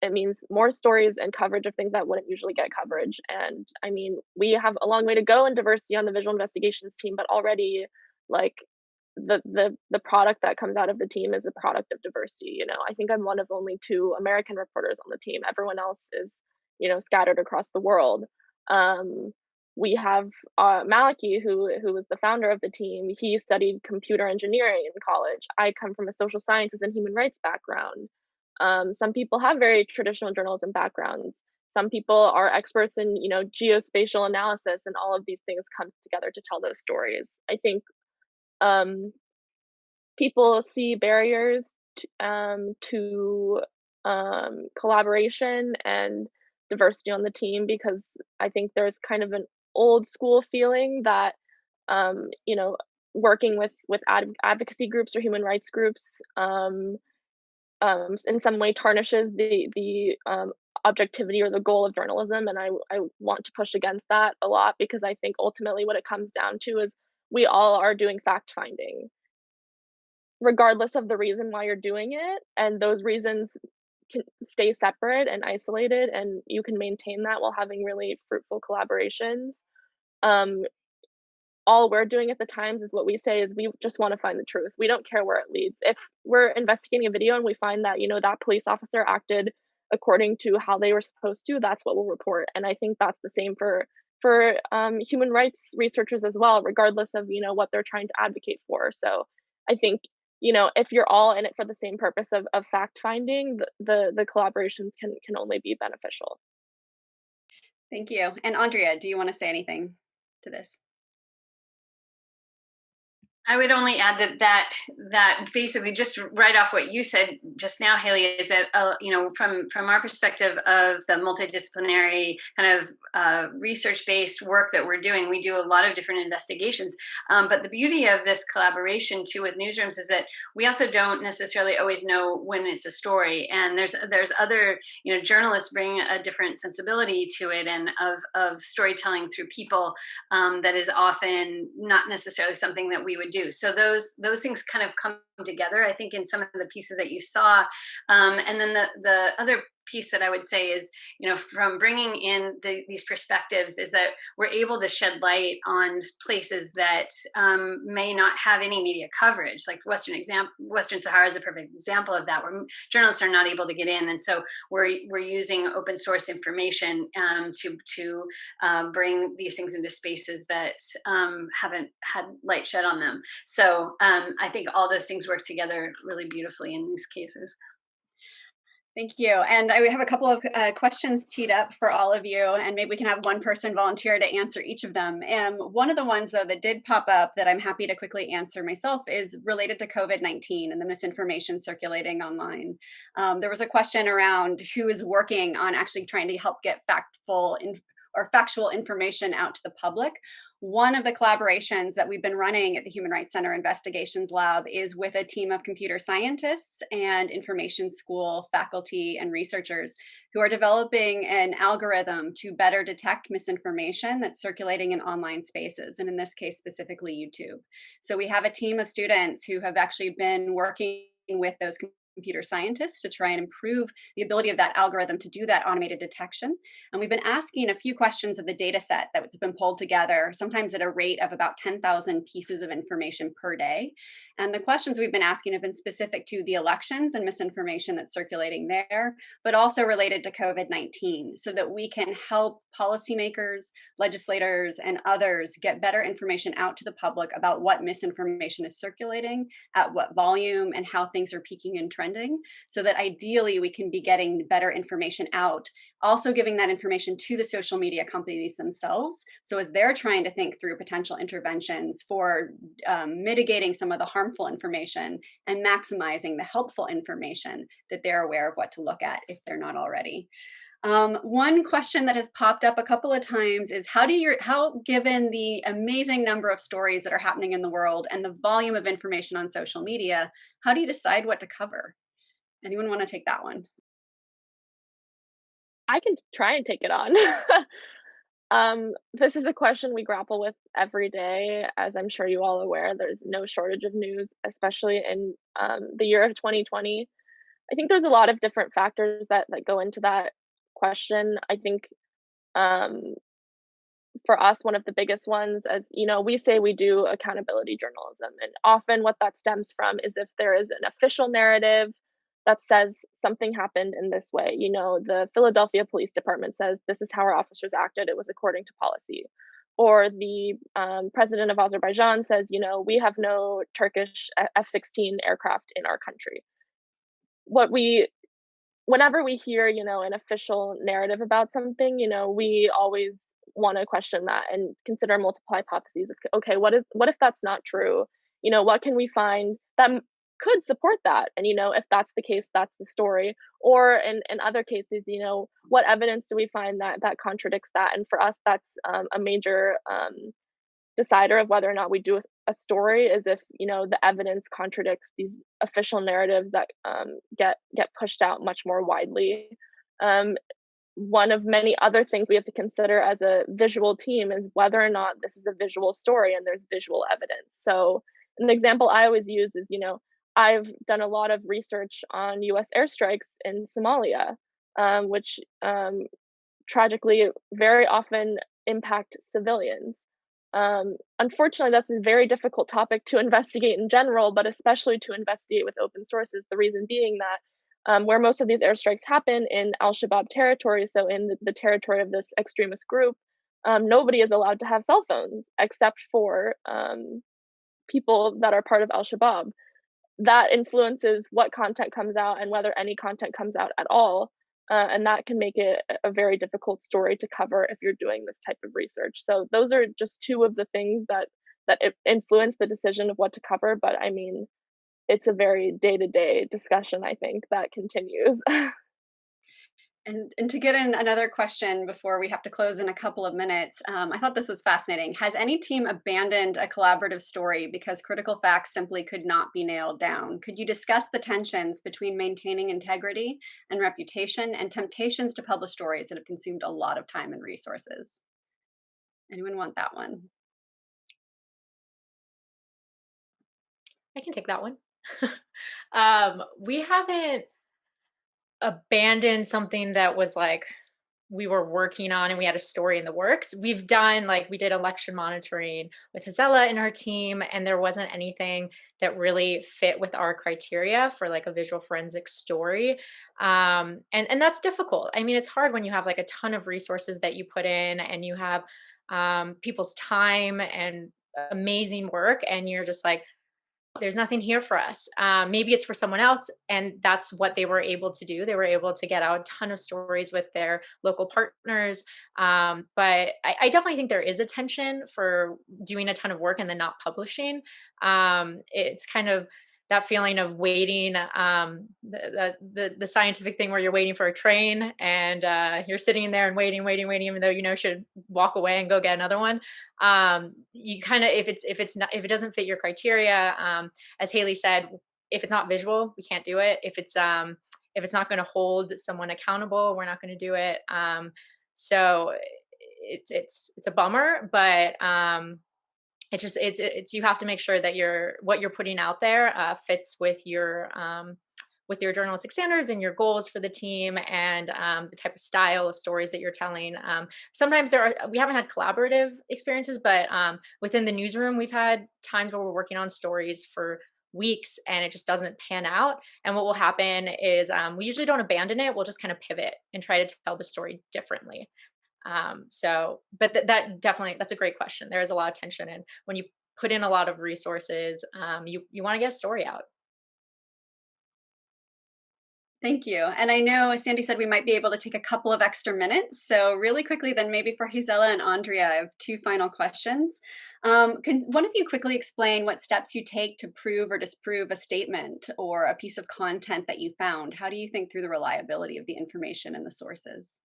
It means more stories and coverage of things that wouldn't usually get coverage. And I mean, we have a long way to go in diversity on the visual investigations team, but already, like, the product that comes out of the team is a product of diversity. You know, I think I'm one of only 2 American reporters on the team. Everyone else is, you know, scattered across the world. We have Maliki, who was the founder of the team. He studied computer engineering in college. I come from a social sciences and human rights background. Some people have very traditional journalism backgrounds. Some people are experts in, you know, geospatial analysis, and all of these things come together to tell those stories. I think people see barriers to collaboration and diversity on the team because I think there's kind of an old school feeling that you know, working with advocacy groups or human rights groups in some way tarnishes the objectivity or the goal of journalism, and I want to push against that a lot because I think ultimately what it comes down to is we all are doing fact finding regardless of the reason why you're doing it, and those reasons can stay separate and isolated, and you can maintain that while having really fruitful collaborations. Um, all we're doing at the Times is what we say is we just want to find the truth. We don't care where it leads. If we're investigating a video and we find that, you know, that police officer acted according to how they were supposed to, that's what we'll report. And I think that's the same for human rights researchers as well, regardless of, you know, what they're trying to advocate for. So I think, you know, if you're all in it for the same purpose of fact finding, the collaborations can only be beneficial. Thank you. And Andrea, do you want to say anything to this? I would only add that basically just right off what you said just now, Haley, is that you know, from our perspective of the multidisciplinary kind of research-based work that we're doing, we do a lot of different investigations. But the beauty of this collaboration too with newsrooms is that we also don't necessarily always know when it's a story, and there's other, you know, journalists bring a different sensibility to it and of storytelling through people that is often not necessarily something that we would do. So those things kind of come together, I think, in some of the pieces that you saw. And then the other piece that I would say is, you know, from bringing in these perspectives is that we're able to shed light on places that may not have any media coverage. Like Western Sahara is a perfect example of that, where journalists are not able to get in, and so we're using open source information to bring these things into spaces that haven't had light shed on them. So I think all those things work together really beautifully in these cases. Thank you. And I have a couple of questions teed up for all of you, and maybe we can have one person volunteer to answer each of them. And one of the ones, though, that did pop up that I'm happy to quickly answer myself is related to COVID-19 and the misinformation circulating online. There was a question around who is working on actually trying to help get factual information out to the public. One of the collaborations that we've been running at the Human Rights Center Investigations Lab is with a team of computer scientists and information school faculty and researchers who are developing an algorithm to better detect misinformation that's circulating in online spaces, and in this case, specifically YouTube. So we have a team of students who have actually been working with those computer scientists to try and improve the ability of that algorithm to do that automated detection. And we've been asking a few questions of the data set that's been pulled together, sometimes at a rate of about 10,000 pieces of information per day. And the questions we've been asking have been specific to the elections and misinformation that's circulating there, but also related to COVID-19, so that we can help policymakers, legislators, and others get better information out to the public about what misinformation is circulating, at what volume, and how things are peaking and trending, so that ideally we can be getting better information out, also giving that information to the social media companies themselves. So as they're trying to think through potential interventions for mitigating some of the harmful information and maximizing the helpful information, that they're aware of what to look at if they're not already. One question that has popped up a couple of times is how given the amazing number of stories that are happening in the world and the volume of information on social media, how do you decide what to cover? Anyone want to take that one? I can try and take it on. This is a question we grapple with every day. As I'm sure you all are aware, there's no shortage of news, especially in the year of 2020. I think there's a lot of different factors that go into that question. I think for us, one of the biggest ones, as you know, we say we do accountability journalism. And often what that stems from is if there is an official narrative that says something happened in this way. You know, the Philadelphia Police Department says this is how our officers acted, it was according to policy. Or the president of Azerbaijan says, you know, we have no Turkish F-16 aircraft in our country. Whenever we hear, you know, an official narrative about something, you know, we always want to question that and consider multiple hypotheses of, okay, what if that's not true? You know, what can we find that could support that? And, you know, if that's the case, that's the story. Or in other cases, you know, what evidence do we find that contradicts that? And for us, that's a major decider of whether or not we do a story, is if, you know, the evidence contradicts these official narratives that get pushed out much more widely. One of many other things we have to consider as a visual team is whether or not this is a visual story and there's visual evidence. So an example I always use is, you know, I've done a lot of research on US airstrikes in Somalia, which tragically very often impact civilians. Unfortunately, that's a very difficult topic to investigate in general, but especially to investigate with open sources. The reason being that where most of these airstrikes happen in al-Shabaab territory, so in the territory of this extremist group, nobody is allowed to have cell phones except for people that are part of al-Shabaab. That influences what content comes out and whether any content comes out at all. And that can make it a very difficult story to cover if you're doing this type of research. So those are just two of the things that influence the decision of what to cover. But I mean, it's a very day-to-day discussion, I think, that continues. And to get in another question before we have to close in a couple of minutes, I thought this was fascinating. Has any team abandoned a collaborative story because critical facts simply could not be nailed down? Could you discuss the tensions between maintaining integrity and reputation and temptations to publish stories that have consumed a lot of time and resources? Anyone want that one? I can take that one. We haven't abandoned something that was like we were working on and we had a story in the works. We've done, like, we did election monitoring with Gisela and her team, and there wasn't anything that really fit with our criteria for like a visual forensic story. And that's difficult. I mean, it's hard when you have like a ton of resources that you put in and you have people's time and amazing work, and you're just like, there's nothing here for us. Maybe it's for someone else, and that's what they were able to do. They were able to get out a ton of stories with their local partners. But I definitely think there is a tension for doing a ton of work and then not publishing. It's kind of that feeling of waiting, the scientific thing where you're waiting for a train and you're sitting there and waiting, even though you know should walk away and go get another one. You kind of, if it doesn't fit your criteria, as Haley said, if it's not visual, we can't do it. If it's not going to hold someone accountable, we're not going to do it. So it's a bummer, but it's you have to make sure that what you're putting out there fits with your journalistic standards and your goals for the team and the type of style of stories that you're telling. Sometimes we haven't had collaborative experiences, but within the newsroom, we've had times where we're working on stories for weeks and it just doesn't pan out. And what will happen is we usually don't abandon it. We'll just kind of pivot and try to tell the story differently. But that definitely, that's a great question. There is a lot of tension, and when you put in a lot of resources, you want to get a story out. Thank you. And I know Sandy said we might be able to take a couple of extra minutes. So really quickly then, maybe for Gisela and Andrea, I have two final questions. Can one of you quickly explain what steps you take to prove or disprove a statement or a piece of content that you found? How do you think through the reliability of the information and the sources?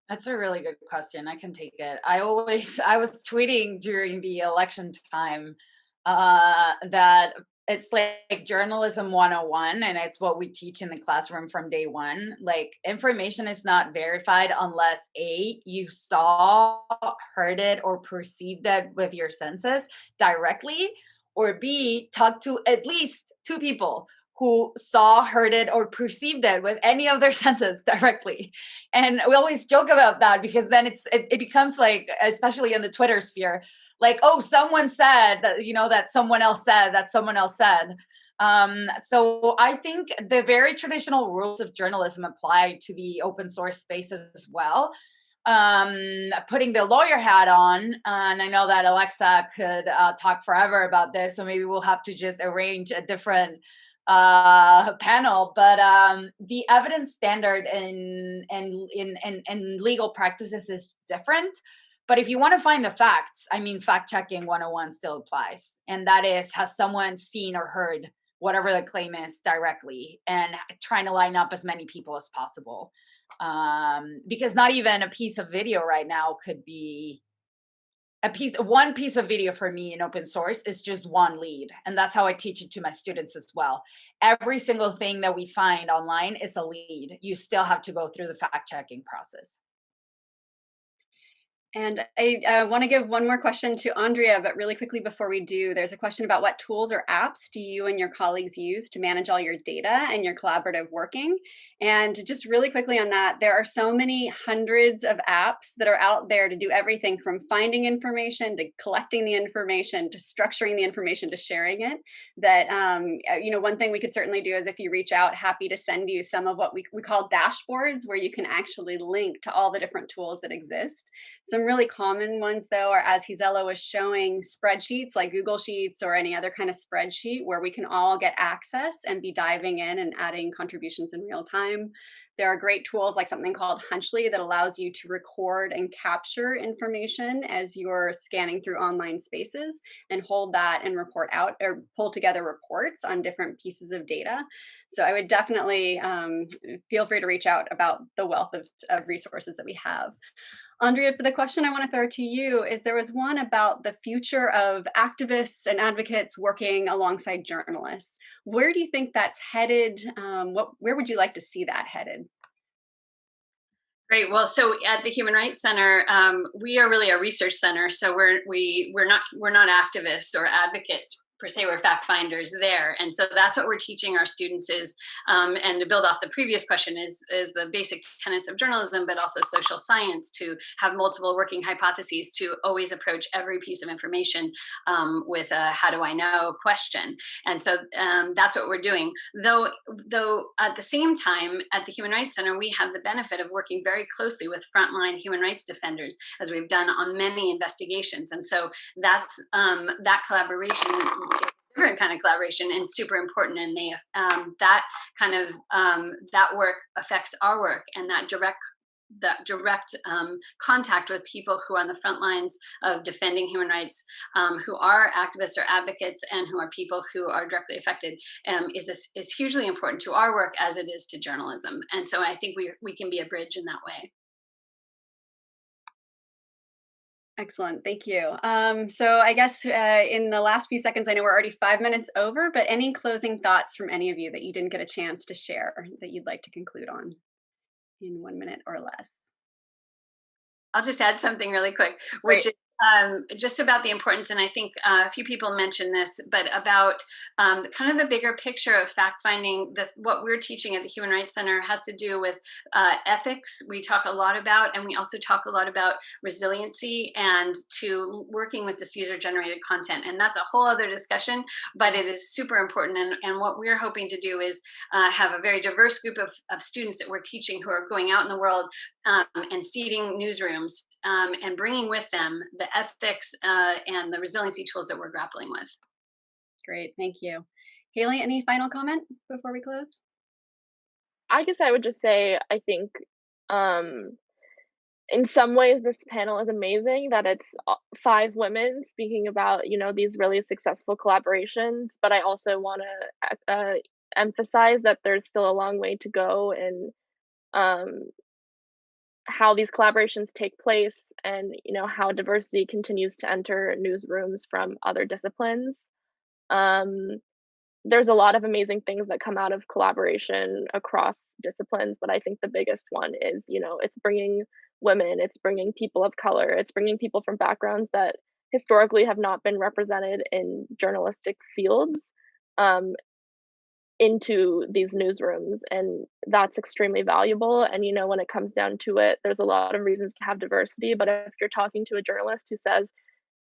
That's a really good question. I can take it. I was tweeting during the election time that it's like journalism 101, and it's what we teach in the classroom from day one. Like, information is not verified unless A, you saw, heard it, or perceived it with your senses directly, or B, talk to at least two people who saw, heard it, or perceived it with any of their senses directly. And we always joke about that because then it becomes like, especially in the Twitter sphere, like, oh, someone said that, that someone else said that someone else said. So I think the very traditional rules of journalism apply to the open source spaces as well. Putting the lawyer hat on, and I know that Alexa could talk forever about this, so maybe we'll have to just arrange a different panel. But the evidence standard in legal practices is different. But if you want to find the facts, I mean, fact checking 101 still applies, and that is, has someone seen or heard whatever the claim is directly, and trying to line up as many people as possible. Because not even a piece of video right now could be one piece of video for me in open source is just one lead. And that's how I teach it to my students as well. Every single thing that we find online is a lead. You still have to go through the fact checking process. And I want to give one more question to Andrea, but really quickly before we do, there's a question about what tools or apps do you and your colleagues use to manage all your data and your collaborative working? And just really quickly on that, there are so many hundreds of apps that are out there to do everything from finding information to collecting the information to structuring the information to sharing it, that, one thing we could certainly do is, if you reach out, happy to send you some of what we call dashboards, where you can actually link to all the different tools that exist. Some really common ones, though, are, as Gisela was showing, spreadsheets like Google Sheets or any other kind of spreadsheet where we can all get access and be diving in and adding contributions in real time. There are great tools like something called Hunchly that allows you to record and capture information as you're scanning through online spaces and hold that and report out or pull together reports on different pieces of data. So I would definitely feel free to reach out about the wealth of resources that we have. Andrea, for the question I want to throw to you is, there was one about the future of activists and advocates working alongside journalists. Where do you think that's headed? Where would you like to see that headed? Great. Well, so at the Human Rights Center, we are really a research center. So we're not activists or advocates per se, we're fact finders there. And so that's what we're teaching our students is, and to build off the previous question, is the basic tenets of journalism, but also social science, to have multiple working hypotheses, to always approach every piece of information with a how do I know question. And so that's what we're doing. Though at the same time, at the Human Rights Center, we have the benefit of working very closely with frontline human rights defenders, as we've done on many investigations. And so that's that collaboration, different kind of collaboration, and super important. And they that kind of that work affects our work, and that direct contact with people who are on the front lines of defending human rights, who are activists or advocates, and who are people who are directly affected, is hugely important to our work as it is to journalism. And so I think we can be a bridge in that way. Excellent, thank you. So I guess in the last few seconds, I know we're already 5 minutes over, but any closing thoughts from any of you that you didn't get a chance to share that you'd like to conclude on in 1 minute or less? I'll just add something really quick, which is just about the importance, and I think a few people mentioned this, but about kind of the bigger picture of fact-finding. That what we're teaching at the Human Rights Center has to do with ethics. We talk a lot about, and we also talk a lot about resiliency and to working with this user-generated content. And that's a whole other discussion, but it is super important. And what we're hoping to do is have a very diverse group of students that we're teaching who are going out in the world and seeding newsrooms and bringing with them the ethics and the resiliency tools that we're grappling with. Great, thank you. Haley, any final comment before we close? I guess I would just say, I think in some ways this panel is amazing, that it's 5 women speaking about, these really successful collaborations, but I also want to emphasize that there's still a long way to go in how these collaborations take place, and how diversity continues to enter newsrooms from other disciplines. There's a lot of amazing things that come out of collaboration across disciplines, but I think the biggest one is, it's bringing women, it's bringing people of color, it's bringing people from backgrounds that historically have not been represented in journalistic fields, into these newsrooms, and that's extremely valuable. And when it comes down to it, there's a lot of reasons to have diversity, but if you're talking to a journalist who says,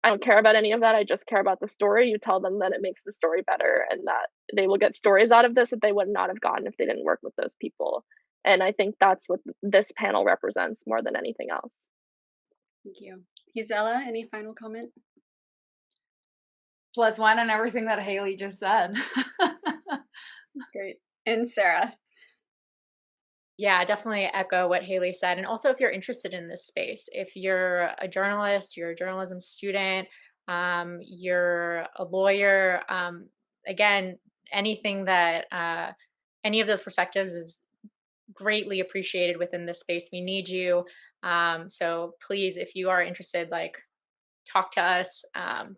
I don't care about any of that, I just care about the story, you tell them that it makes the story better and that they will get stories out of this that they would not have gotten if they didn't work with those people. And I think that's what this panel represents more than anything else. Thank you. Gisela, any final comment? +1 on everything that Haley just said. Great. And Sarah? Yeah, definitely echo what Haley said. And also, if you're interested in this space, if you're a journalist, you're a journalism student, you're a lawyer, again, anything that, any of those perspectives is greatly appreciated within this space. We need you. So please, if you are interested, talk to us,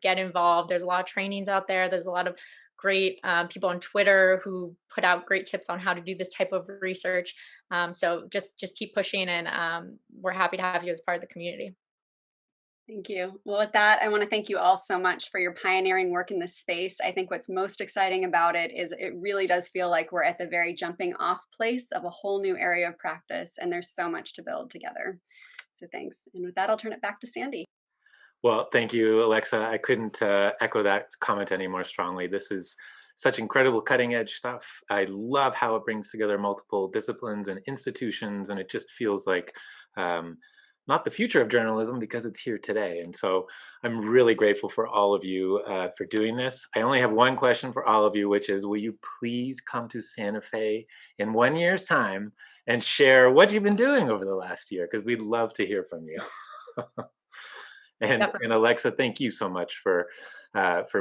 get involved. There's a lot of trainings out there. There's a lot of great people on Twitter who put out great tips on how to do this type of research. So just keep pushing, and we're happy to have you as part of the community. Thank you. Well, with that, I want to thank you all so much for your pioneering work in this space. I think what's most exciting about it is it really does feel like we're at the very jumping off place of a whole new area of practice, and there's so much to build together. So thanks. And with that, I'll turn it back to Sandy. Well, thank you, Alexa. I couldn't echo that comment any more strongly. This is such incredible cutting edge stuff. I love how it brings together multiple disciplines and institutions, and it just feels like not the future of journalism because it's here today. And so I'm really grateful for all of you for doing this. I only have one question for all of you, which is, will you please come to Santa Fe in 1 year's time and share what you've been doing over the last year? Because we'd love to hear from you. And Alexa, thank you so much for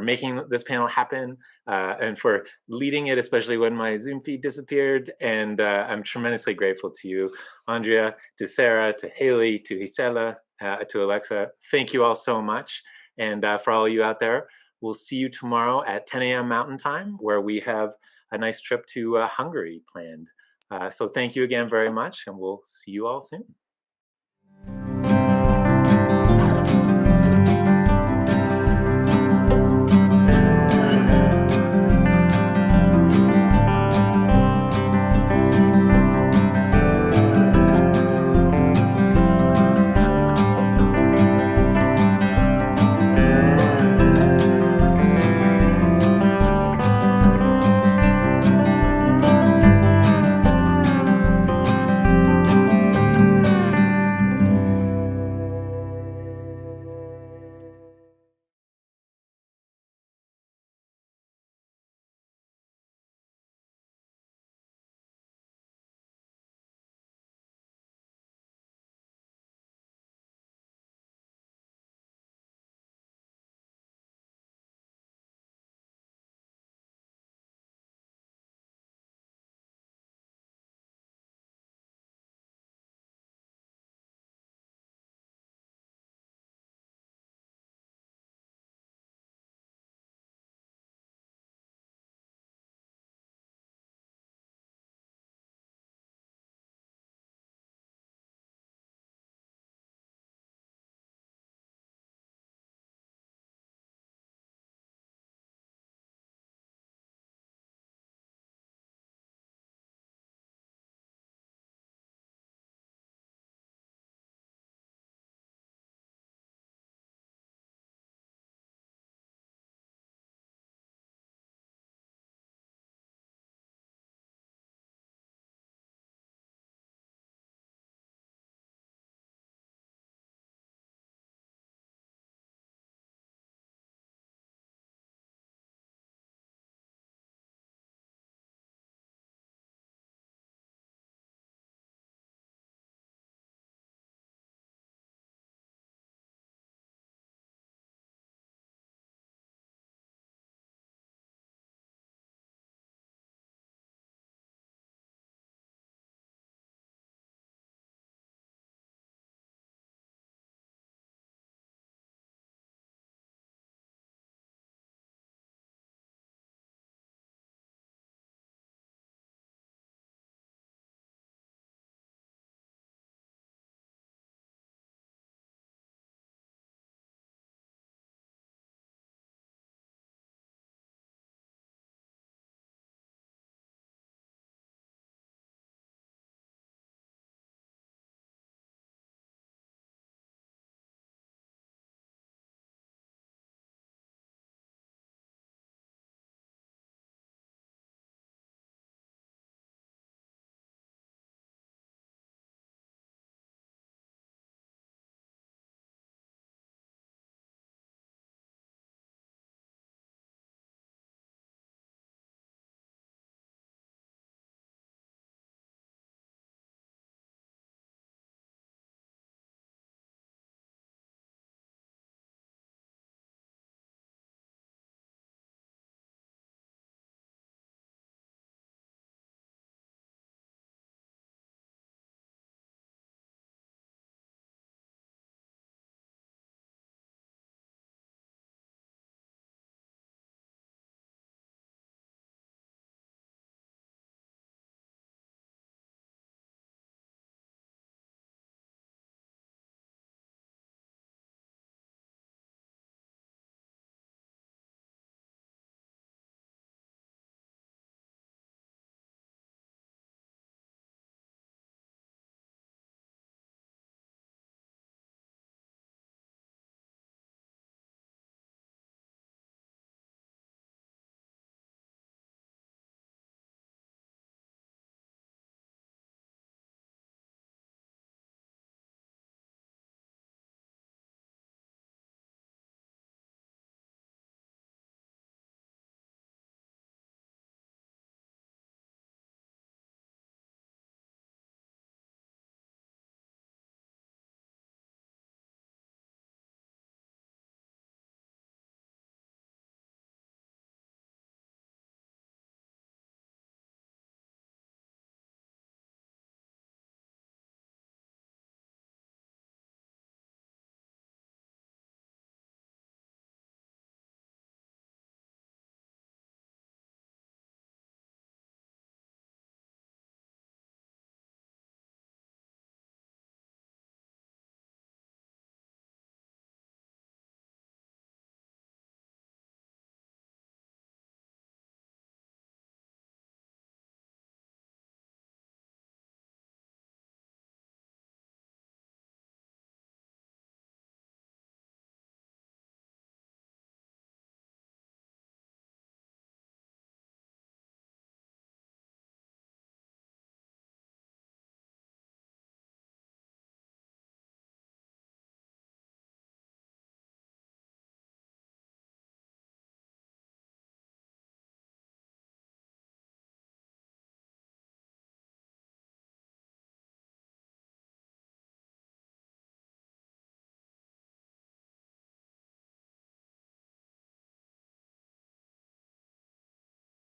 making this panel happen and for leading it, especially when my Zoom feed disappeared. And I'm tremendously grateful to you, Andrea, to Sarah, to Haley, to Gisela, to Alexa. Thank you all so much. And for all of you out there, we'll see you tomorrow at 10 a.m. Mountain Time, where we have a nice trip to Hungary planned. So thank you again very much, and we'll see you all soon.